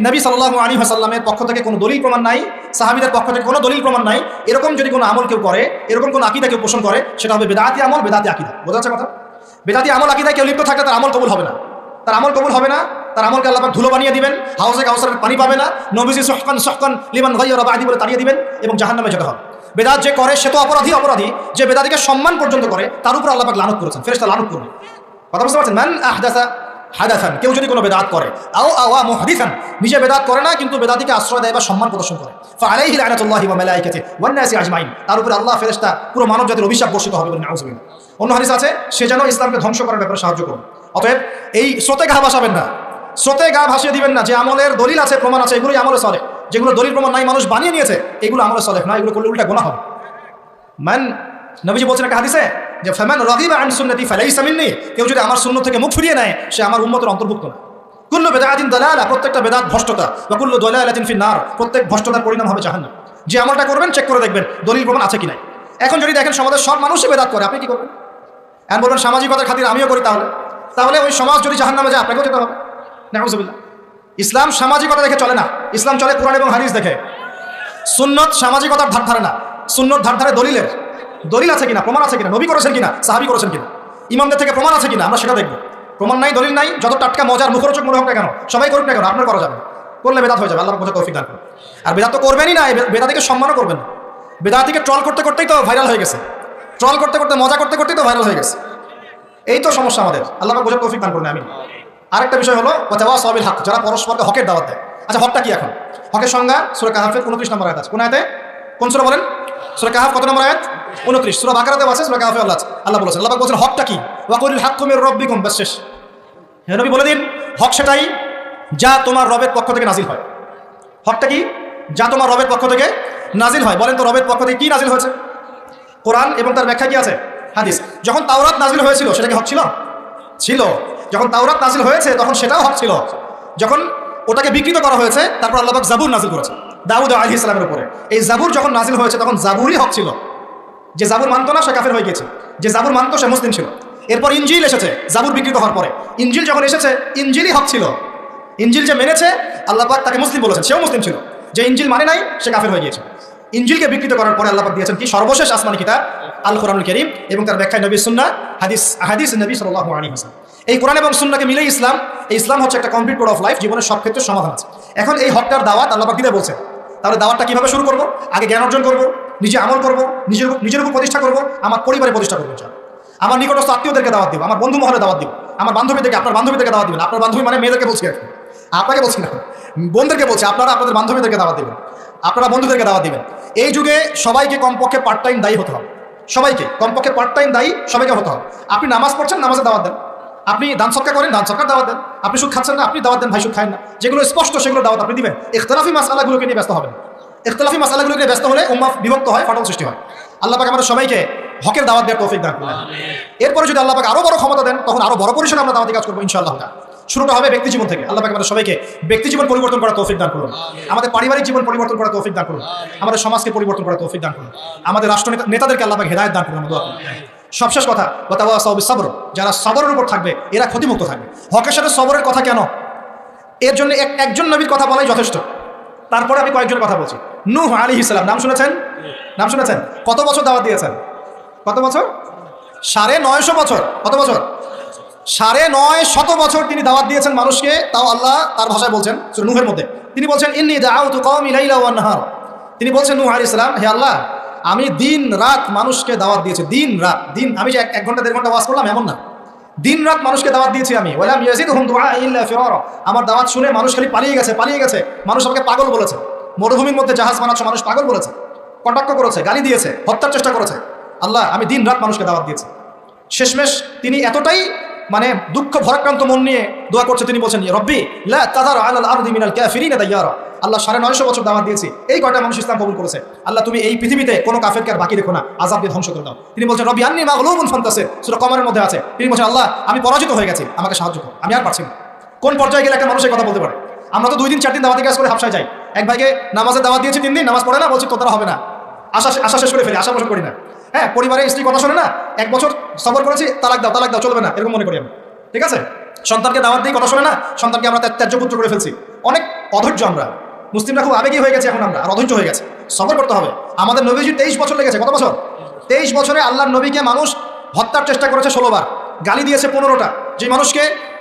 নবী সাল্লাল্লাহু আলাইহি ওয়াসাল্লামের পক্ষ থেকে কোনো দলিল প্রমাণ নাই, সাহাবীদের পক্ষ থেকে কোনো দলিল প্রমাণ নাই, এরকম যদি কোনো আমল কেউ করে, এরকম কোনো আকীদা কেউ পোষণ করে, সেটা হবে বেদাতি আমল, বেদাতি আকীদা। বোঝা যাচ্ছে কথা? বেদাতি আমল আকীদায় কেউ লিপ্ত থাকলে তার আমল কবুল হবে না, তার আমল কবুল হবে না, তার আমলকে আল্লাহ পাক ধুলো বানিয়ে দিবেন, হাউজে কাউসারের পানি পাবে না, নবীজি সুহকান লিমান গায়্যারা বা'দি বলে তাড়িয়ে দিবেন এবং জাহান্নামে যেতে হবে। বেদাত যে করে সে তো অপরাধী, যে বেদাতিকে সম্মান পর্যন্ত করে তার উপর আল্লাহ পাক লানত করেছেন, ফেরেশতা লানত করবে। কথা বুঝতে পারছেন? মান আহদাসা হাদাসান, কেউ যদি কোনো বেদাত করে, আওয়া মুহদিসান, নিজে বেদাত করে না কিন্তু বেদাতিকে আশ্রয় দেয় বা সম্মান প্রদর্শন করে, ফাআলাইহি লানাতুল্লাহি ওয়া মালাইকাতিহি ওয়ান নাসি আজমাইন, তার উপরে আল্লাহ, ফেরেশতা, পুরো মানব জাতির অভিশাপ বর্ষিত হবে বলে নাউযুবিল্লাহ। অন্য হাদিস আছে, সে যেন ইসলামকে ধ্বংস করার ব্যাপারে সাহায্য করবে। অতএব এই স্রোতে গা ভাসাবেন না, স্রোতে গা ভাসিয়ে দিবেন না। যে আমলের দলিল আছে, প্রমাণ আছে, এগুলোই আমলে সালেহ। যেগুলো দলিল প্রমাণ নাই, মানুষ বানিয়ে নিয়েছে, এগুলো আমলে সালেহ না, এগুলো করলে উল্টা গুনাহ হবে। নবীজি বলছেন একটা হাদিসে যে ফামান রাগিবা আন সুন্নতি ফালাইসা মিন্নি, কেউ যদি আমার সুন্নাত থেকে মুখ ফিরিয়ে নেয় সে আমার উম্মতের অন্তর্ভুক্ত না। কুল্লু বিদআতিন দালালা, প্রত্যেকটা বেদাত ভ্রষ্টতা, ওয়া কুল্লু দালালাতিন ফিন নার, প্রত্যেক ভ্রষ্টতার পরিণাম হবে জাহান্নাম। যে আমলটা করবেন চেক করে দেখবেন দলিল প্রমাণ আছে কিনা। এখন যদি দেখেন সমাজের সব মানুষই বেদাত করে, আপনি কি করবেন? এখন বলবেন সামাজিকতার খাতিরে আমিও করি, তাহলে ওই সমাজ যদি জাহান্নামে যায় আপনাকেও যেতে হবে। নাউযুবিল্লাহ। ইসলাম সামাজিকতা দেখে চলে না, ইসলাম চলে কোরআন এবং হাদিস দেখে। সুন্নত সামাজিকতার ধার ধারে না, সুন্নত ধার ধারে দলিলের। দলিল আছে কিনা, প্রমাণ আছে কিনা, নবী করেছেন কিনা, সাহাবী করেছেন কিনা, ইমামদের থেকে প্রমাণ আছে কিনা, আমরা সেটা দেখবো। প্রমাণ নাই, দলিল নাই, যত টাটকা মজার মুখরোচক মনে হোক না কেন, সবাই করুক না কেন, আপনার করা যাবে, করলে বেদাত হয়ে যাবে। আল্লাহ বোঝা তৌফিক দান করুন। আর বেদাত তো করবেনই না, বেদাতিকে সম্মানও করবেন না। বেদাতিকে ট্রল করতে করতেই তো ভাইরাল হয়ে গেছে, ট্রল করতে করতে, মজা করতে করতেই তো ভাইরাল হয়ে গেছে। এই তো সমস্যা আমাদের। আল্লাহ বোঝা তৌফিক দান করুন, আমিন। আরেকটা বিষয় হলো ওয়াতাওয়াসাবিল হক, যারা পরস্পরকে হকের দাওয়াত দেয়। আচ্ছা, হকটা কি? এখন হকের সংজ্ঞা সূরা কাহফের 29 নম্বর আয়াত আছে। কোন আয়াতে? কোন সূরা বলেন? সূরা কাহফ কত নম্বর আয়াত? 29। সূরা বাকারাতেও আছে, সূরা কাহফে আল্লাহ বলেছেন, আল্লাহ বলেছেন হকটা কি? ওয়াকুলিল হাক্কু মির রাব্বিকুম, বাস শেষ। হে নবী বলে দিন, হক সেটাই যা তোমার রবের পক্ষ থেকে নাজিল হয়। হকটা কি? যা তোমার রবের পক্ষ থেকে নাজিল হয়। বলেন তো রবের পক্ষ থেকে কি নাজিল হয়েছে? কোরআন এবং তার ব্যাখ্যা কি আছে? হাদিস। যখন তাওরাত নাজিল হয়েছিল সেটা কি হক ছিল? ছিল। যখন তাওরাত নাজিল হয়েছে তখন সেটাও হক ছিল। যখন ওটাকে বিকৃত করা হয়েছে তারপর আল্লাহ পাক জাবুর নাজিল করেছে দাউদ আলাইহিস সালামের উপরে। এই জাবুর যখন নাজিল হয়েছে তখন জাবুরই হক ছিল। যে জাবুর মানতো না সে কাফের হয়ে গেছে, যে জাবুর মানতো সে মুসলিম ছিল। এরপর ইনজিল এসেছে জাবুর বিকৃত হওয়ার পরে। ইনজিল যখন এসেছে ইনজিলই হক ছিল, ইনজিল যে মেনেছে আল্লাহ পাক তাকে মুসলিম বলেছেন, সেও মুসলিম ছিল। যে ইনজিল মানে নাই সে কাফের হয়ে গিয়েছে। ইনজিলকে বিকৃত করার পরে আল্লাহ পাক দিয়েছেন কি সর্বশেষ আসমানি কিতাব আল কোরআনুল কারীম, এবং তার ব্যাখ্যায় নবী সুন্নাহ হাদিস নবী সাল্লাল্লাহু আলাইহি ওয়াসাল্লাম। এই কোরআন এবং সুন্নাহকে মিলেই ইসলাম। এই ইসলাম হচ্ছে একটা কমপ্লিট কোড অফ লাইফ, জীবনের সব ক্ষেত্রে সমাধান আছে। এখন এই হকটার দাওয়াত আল্লাহ পাক দিতে বলছেন। তাহলে দাওয়াতটা কিভাবে শুরু করব? আগে জ্ঞান অর্জন করব, নিজে আমল করব, নিজের উপর প্রতিষ্ঠা করব, আমার পরিবারে প্রতিষ্ঠা করবো, আমার নিকটস্থ আত্মীয়দেরকে দাওয়াত দিব, আমার বন্ধু মহলে দাওয়াত দিব, আমার বান্ধবীদেরকে, আপনার বান্ধবীদেরকে দাওয়াত দিবেন। আপনার বান্ধবী মানে মেয়েদেরকে বলছি আর কি, আপনাকে বলছি না, বোনদেরকে বলছি। আপনারা আপনাদের বান্ধবীদেরকে দাওয়াত দিবেন, আপনারা বন্ধুদেরকে দাওয়াত দিবেন। এই যুগে সবাইকে কমপক্ষে পার্ট টাইম দায়ী হতে হবে, সবাইকে কমপক্ষে পার্ট টাইম দায়ী সবাইকে হতে হবে। আপনি নামাজ পড়ছেন, নামাজে দাওয়াত দেন। আপনি দান সৎকার করেন, দান সৎকার দাওয়াত দেন। আপনি সুদ খাচ্ছেন না, আপনি দাওয়াত দেন, ভাই সুদ খায় না। যেগুলো স্পষ্ট সেগুলো দাওয়াত আপনি দিবেন। ইখতিলাফি মাসআলাগুলোকে নিয়ে ব্যস্ত হবেন। ইখতিলাফি মাসআলাগুলোকে নিয়ে ব্যস্ত হলে উম্মাহ বিভক্ত হয়, ফাটল সৃষ্টি হয়। আল্লাহ পাক আমাদের সবাইকে হকের দাওয়াত দেওয়ার তৌফিক দান করুন। এরপরে যদি আল্লাহ পাক আরো বড় ক্ষমতা দেন, তখন আরো বড় পরিসরে আমরা দাওয়াতি কাজ করবো ইনশাআল্লাহ। শুরুটা হবে ব্যক্তি জীবন থেকে। আল্লাহ পাক আমাদের সবাইকে ব্যক্তি জীবন পরিবর্তন করার তৌফিক দান করুন, আমাদের পারিবারিক জীবন পরিবর্তন করার তৌফিক দান করুন, আমাদের সমাজকে পরিবর্তন করার তৌফিক দান করুন, আমাদের রাষ্ট্র নেতাদেরকে আল্লাহ পাক হেদায়েত দান করুন। আমরা দোয়া করি। সবশেষ কথা, ওয়াতাওয়াসাউ বিস-সাবর, যারা সবরের উপর থাকবে এরা ক্ষতিমুক্ত থাকবে। হকের সাথে সবরের কথা কেন? এর জন্য একজন নবীর কথা বলাই যথেষ্ট। তারপরে আমি কয়েকজনের কথা বলছি। নূহ আলাইহিস সালাম, নাম শুনেছেন? নাম শুনেছেন? কত বছর দাওয়াত দিয়েছেন? কত বছর? 950 বছর। কত বছর? 950 বছর তিনি দাওয়াত দিয়েছেন মানুষকে। তাও আল্লাহ তার ভাষায় বলছেন সূরা নূহের মধ্যে, তিনি বলছেন ইন্নী দাআউতু কওমি লাইলা ওয়ান নাহার। তিনি বলছেন নূহ আলাইহিস সালাম, হে আল্লাহ, আমি দিন রাত মানুষকে দাওয়াত দিয়েছি। দিন রাত, দিন আমি যে 1 ঘন্টা 1.5 ঘন্টা ওয়াজ করলাম এমন না, দিন রাত মানুষকে দাওয়াত দিয়েছি আমি। ওয়ালাম ইয়াজিদহুম দুআই ইল্লা ফিরারা। আমার দাওয়াত শুনে মানুষ খালি পালিয়ে গেছে। মানুষ আমাকে পাগল বলেছে। মরুভূমির মধ্যে জাহাজ বানাচ্ছে, মানুষ পাগল বলেছে, কটাক্ষ করেছে, গালি দিয়েছে, হত্যার চেষ্টা করেছে। আল্লাহ, আমি দিন রাত মানুষকে দাওয়াত দিয়েছি। শেষমেশ তিনি এতটাই দুঃখ ভরাক্রান্ত মন নিয়ে দোয়া করছে, তিনি বলছেন রব্বি লা তাযার আলাল আরদি মিনাল কাফিরিনা দাইয়ারা। আল্লাহ 950 বছর দাওয়াত দিয়েছি, এই কয়টা মানুষ ইসলাম কবুল করেছে। আল্লাহ, তুমি এই পৃথিবীতে কোনো কাফেরকে আর বাকি রেখো না, আযাব দিয়ে ধ্বংস করে দাও। তিনি বলছেন রব্বি আন্নী মাগলুবুন ফান্তাসির, সূরা কমরের মধ্যে আছে। তিনি বলছেন আল্লাহ, আমি পরাজিত হয়ে গেছি, আমাকে সাহায্য করো, আমি আর পারছি না। কোন পর্যায়ে গেলে একটা মানুষ এই কথা বলতে পারে? আমরা তো 2 দিন 4 দিন দাওয়াতি কাজ করে হাফসায় যাই। এক ভাইকে নামাজে দাওয়াত দিয়েছি 3 দিন, নামাজ পড়ে না, বলছি তো তারা হবে না, আশা শেষ করে ফেলি, আশা পোষণ করি না। হ্যাঁ, পরিবারে স্ত্রী কথা শোনে না, 1 বছর সবর করেছি, তালাক দাও চলবে না, এরকম মনে করি আমি। ঠিক আছে, সন্তানকে দাওয়াত দিয়ে কথা শোনে না, সন্তানকে আমরা ত্যায্য পুত্র করে ফেলছি। অনেক অধৈর্য আমরা মুসলিমরা, খুব আবেগী হয়ে গেছে এখন আমরা, আর অধৈর্য হয়ে গেছে। সবর করতে হবে। আমাদের নবীজি 23 বছর লেগেছে। কত বছর? 23 বছরে আল্লাহর নবীকে মানুষ হত্যার চেষ্টা করেছে 16 বার, গালি দিয়েছে 15টা।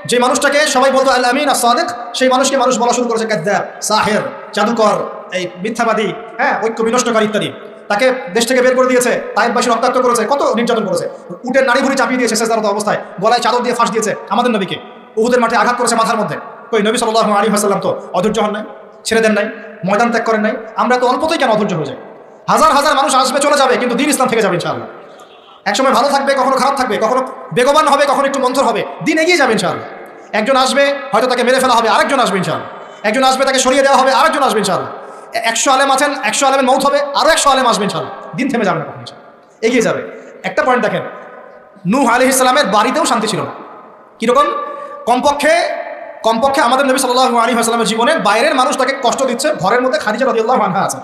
যে মানুষটাকে সবাই বলতো আল আমিন আস-সাদিক, সেই মানুষকে মানুষ বলা শুরু করেছে কাযযাব, সাহির, জাদুকর, এই মিথ্যাবাদী, হ্যাঁ, ঐক্য বিনষ্টকারী ইত্যাদি। তাকে দেশ থেকে বের করে দিয়েছে, তাইফবাসী রক্তাক্ত করেছে, কত নির্যাতন করেছে। উটের নাড়ি ভুড়ি চাপিয়ে দিয়েছে সেজদারত অবস্থায়, গলায় চাদর দিয়ে ফাঁস দিয়েছে আমাদের নবীকে। উহুদের মাঠে আঘাত করেছে মাথার মধ্যে। কই নবী সাল্লাল্লাহু আলাইহি ওয়াসাল্লাম তো অধৈর্য হন নাই, ছেড়ে দেন নাই, ময়দান ত্যাগ করেন নাই। আমরা তো অল্পতেই কেন অধৈর্য হয়ে যাই? হাজার হাজার মানুষ আসবে, চলে যাবে, কিন্তু দিন ইসলাম থেকে যাবে ইনশাআল্লাহ। একসময় ভালো থাকবে, কখনো খারাপ থাকবে, কখনো বেগবান হবে, কখনো একটু মন্থর হবে, দিন এগিয়ে যাবে ইনশাআল্লাহ। একজন আসবে, হয়তো তাকে মেরে ফেলা হবে, আরেকজন আসবে ইনশাআল্লাহ। একজন আসবে, তাকে সরিয়ে দেওয়া হবে, আরেকজন আসবে ইনশাআল্লাহ। 100 আলেম আছেন, 100 আলেমের মৌত হবে, আরো 100 আলেম আসবে ইনশাআল্লাহ। দিন থেমে যাবে না, কখনো এগিয়ে যাবে। একটা পয়েন্ট দেখেন, নূহ আলাইহিস সালামের বাড়িতেও শান্তি ছিল না। কিরকম? কমপক্ষে আমাদের নবী সাল্লাল্লাহু আলাইহি ওয়াসাল্লামের জীবনে বাইরের মানুষ তাকে কষ্ট দিচ্ছে, ঘরের মধ্যে খাদিজা রাদিয়াল্লাহু আনহা আছেন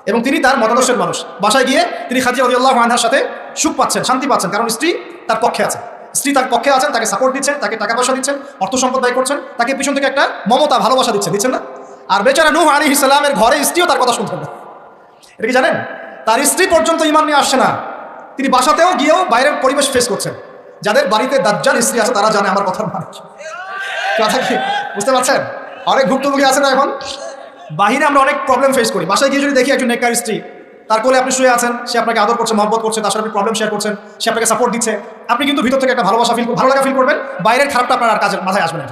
এবং তিনি তার মতাদর্শের মানুষ। বাসায় গিয়ে তিনি খাদিজা রাদিয়াল্লাহু আনহার সাথে সুখ পাচ্ছেন, শান্তি পাচ্ছেন, কারণ স্ত্রী তার পক্ষে আছেন। স্ত্রী তার পক্ষে আছেন, তাকে সাপোর্ট দিচ্ছেন, তাকে টাকা পয়সা দিচ্ছেন, অর্থ সম্পদ ব্যয় করছেন, তাকে পিছন থেকে একটা মমতা, ভালোবাসা দিচ্ছেন না? আর বেচারা নূহ আলাইহিস সালামের ঘরে স্ত্রীও তার কথা শুনতেন না। এটা কি জানেন? তার স্ত্রী পর্যন্ত ঈমান নিয়ে আসছে না। তিনি বাসাতেও গিয়েও বাইরের পরিবেশ ফেস করছেন। যাদের বাড়িতে দাজ্জাল স্ত্রী আছে তারা জানে আমার কথার মানে কি। কথা কি বুঝতে পারছেন? অনেক ভুক্তভোগী আছে না এখন? বাহিরে আমরা অনেক প্রবলেম ফেস করি, বাসায় গিয়ে যদি দেখি একজন নেককার স্ত্রী, তার কোলে আপনি শুয়ে আছেন, সে আপনাকে আদর করছে, মহব্বত করছে, তার সাথে আপনি প্রবলেম শেয়ার করছেন, সে আপনাকে সাপোর্ট দিচ্ছে, আপনি কিন্তু ভিতর থেকে একটা ভালো লাগা ফিল করবেন। বাইরের খারাপটা আপনার আর কাজের মাথায় আসবে না।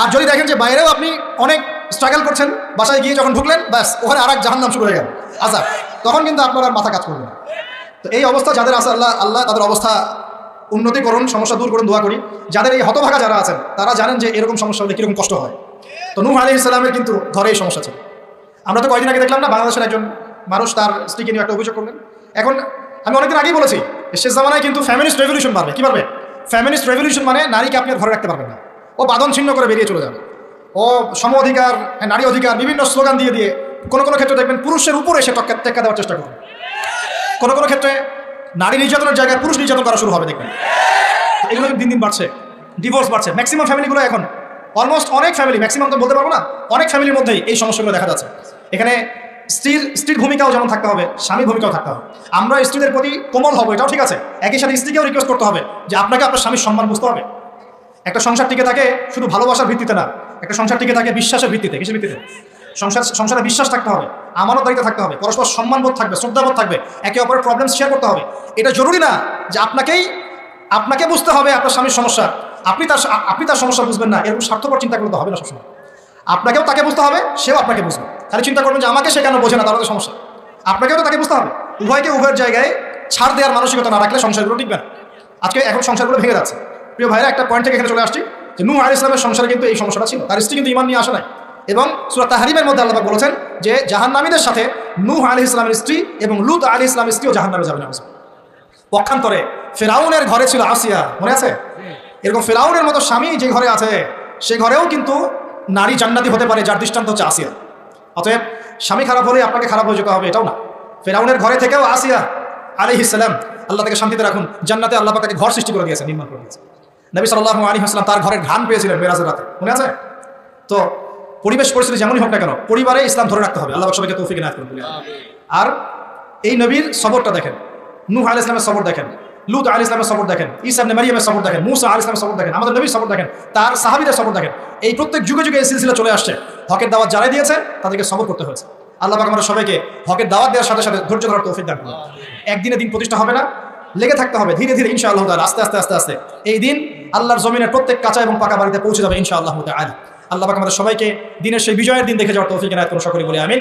আর যদি দেখেন যে বাইরেও আপনি অনেক স্ট্রাগল করছেন, বাসায় গিয়ে যখন ঢুকলেন, ব্যাস ওখানে আরেক জাহান্নাম শুরু হয়ে গেল, আজাব, তখন কিন্তু আপনার আর মাথা কাজ করবে না। তো এই অবস্থা যাদের আছে, আল্লাহ তাদের অবস্থা উন্নতি করুন, সমস্যা দূর করুন, দোয়া করি। যাদের এই হতভাগা যারা আছেন তারা জানেন যে এরকম সমস্যা হলে কীরকম কষ্ট হয়। তো নূহ আলাইহিস সালামের কিন্তু ঘরে এই সমস্যা ছিল। আমরা তো কয়েকদিন আগে দেখলাম না, বাংলাদেশের একজন মানুষ তার স্ত্রীকে নিয়ে একটা অভিযোগ করলেন। এখন আমি অনেকদিন আগেই বলেছি, শেষ জামানায় কিন্তু ফ্যামিনিস্ট রেভলিউশন পারবে। কী পারবে? ফ্যামিনিস্ট রেভলিউশন মানে নারীকে আপনি ঘরে রাখতে পারবেন না, ও বাঁধন ছিন্ন করে বেরিয়ে চলে যাবে, ও সম অধিকার, নারী অধিকার, বিভিন্ন স্লোগান দিয়ে কোনো ক্ষেত্রে দেখবেন পুরুষের উপরে সে টেক্কা দেওয়ার চেষ্টা করবে। কোনো ক্ষেত্রে নারী নির্যাতনের জায়গায় পুরুষ নির্যাতন করা শুরু হবে, দেখবেন। এগুলো দিন দিন বাড়ছে, ডিভোর্স বাড়ছে। ম্যাক্সিমাম ফ্যামিলিগুলো এখন অলমোস্ট অনেক ফ্যামিলি, ম্যাক্সিমাম তো বলতে পারবো না, অনেক ফ্যামিলির মধ্যেই এই সমস্যাগুলো দেখা যাচ্ছে। এখানে স্ত্রীর ভূমিকাও যেমন থাকতে হবে, স্বামীর ভূমিকাও থাকতে হবে। আমরা স্ত্রীদের প্রতি কোমল হবো, এটাও ঠিক আছে। একই সাথে স্ত্রীকেও রিকোয়েস্ট করতে হবে যে আপনাকে আপনার স্বামীর সম্মান বুঝতে হবে। একটা সংসার টিকে থাকে শুধু ভালোবাসার ভিত্তিতে না, একটা সংসার টিকে থাকে বিশ্বাসের ভিত্তিতে। কিসের ভিত্তিতে? সংসারে বিশ্বাস থাকতে হবে, আমানতদারিতা থাকতে হবে, পরস্পর সম্মানবোধ থাকবে, শ্রদ্ধাবোধ থাকবে, একে অপরের প্রবলেম শেয়ার করতে হবে। এটা জরুরি না যে আপনাকে বুঝতে হবে আপনার স্বামীর সমস্যা, আপনি তার সমস্যা বুঝবেন না, এরকম স্বার্থপর চিন্তা করতে হবে না সবসময়। আপনাকেও তাকে বুঝতে হবে, সেও আপনাকে বুঝবে। খালি চিন্তা করবেন যে আমাকে সে কেন বোঝে না, তাহলে তো সমস্যা। আপনাকেও তো তাকে বুঝতে হবে। উভয়ের জায়গায় ছাড় দেওয়ার মানসিকতা না রাখলে সংসারগুলো টিকবে না। আজকে এখন সংসারগুলো ভেঙে যাচ্ছে। প্রিয় ভাইরা, একটা পয়েন্ট থেকে এখানে চলে আসছি যে নূহ আলাইহিস সালামের সংসারে কিন্তু এই সমস্যাটা ছিল। তার স্ত্রী কিন্তু ঈমান নিয়ে আসে নাই। এবং সূরা তাহরিমের মধ্যে আল্লাহ পাক বলেছেন যে জাহান্নামীদের সাথে নূহ আলাইহিস সালামের স্ত্রী এবং লূত আলাইহিস সালামের স্ত্রীও জাহান্নামে যাবে না। পক্ষান্তরে ফিরআউনের ঘরে ছিল আসিয়া, মনে আছে? এরকম ফিরআউনের মতো স্বামী যে ঘরে আছে, সে ঘরেও কিন্তু নারী জান্নাতি হতে পারে, যার দৃষ্টান্ত হচ্ছে আসিয়া। অতএব স্বামী খারাপ হলে আপনাকে খারাপ হয়ে যেতে হবে, এটাও না। ফিরআউনের ঘরে থেকেও আসিয়া আলাইহিস সালাম, আল্লাহ তাকে শান্তিতে রাখুন, জান্নাতে আল্লাহ পাক তাকে ঘর সৃষ্টি করে দিয়েছে, নির্মাণ করে দিয়েছে। নবী সাল্লাল্লাহু আলাইহি ওয়াসাল্লাম তার ঘরের ঘ্রাণ পেয়েছিলেন মেরাজের রাতে, মনে আছে? তো পরিবেশ পরিস্থিতি যেমনই হোক না কেন, পরিবারে ইসলাম ধরে রাখতে হবে। আল্লাহ সবাইকে তৌফিক ইনায়াত করুন। আর এই নবীর সবরটা দেখেন, নূহ আলাইহিস সালামের সবর দেখেন, লূত আলাইহিস সালামের সবর দেখেন, ঈসা ইবনে মারইয়ামের সবর দেখেন, মূসা আলাইহিস সালামের সবর দেখেন, আমাদের নবীর সবর দেখেন, তার সাহাবীদের সবর দেখেন। এই প্রত্যেক যুগে যুগে এই সিলসিলা চলে আসছে। হকের দাওয়াত যারাই দিয়েছে তাদেরকে সবর করতে হয়েছে। আল্লাহ পাক আমাদের সবাইকে হকের দাওয়াত দেওয়ার সাথে সাথে ধৈর্য ধরার তৌফিক দান করুন। একদিনে দিন প্রতিষ্ঠা হবে না, লেগে থাকতে হবে, ধীরে ধীরে ইনশাআল্লাহ তাআলা, আস্তে আস্তে আস্তে আস্তে এই দিন আল্লাহর জমিনের প্রত্যেক কাঁচা এবং পাকা বাড়িতে পৌঁছে যাবে ইনশাআল্লাহ তাআলা। আল্লাহ পাক আমাদের সবাইকে দিনের সেই বিজয়ের দিন দেখে যাওয়ার তৌফিক ইনায়াত করুন, সকলে বলি আমিন।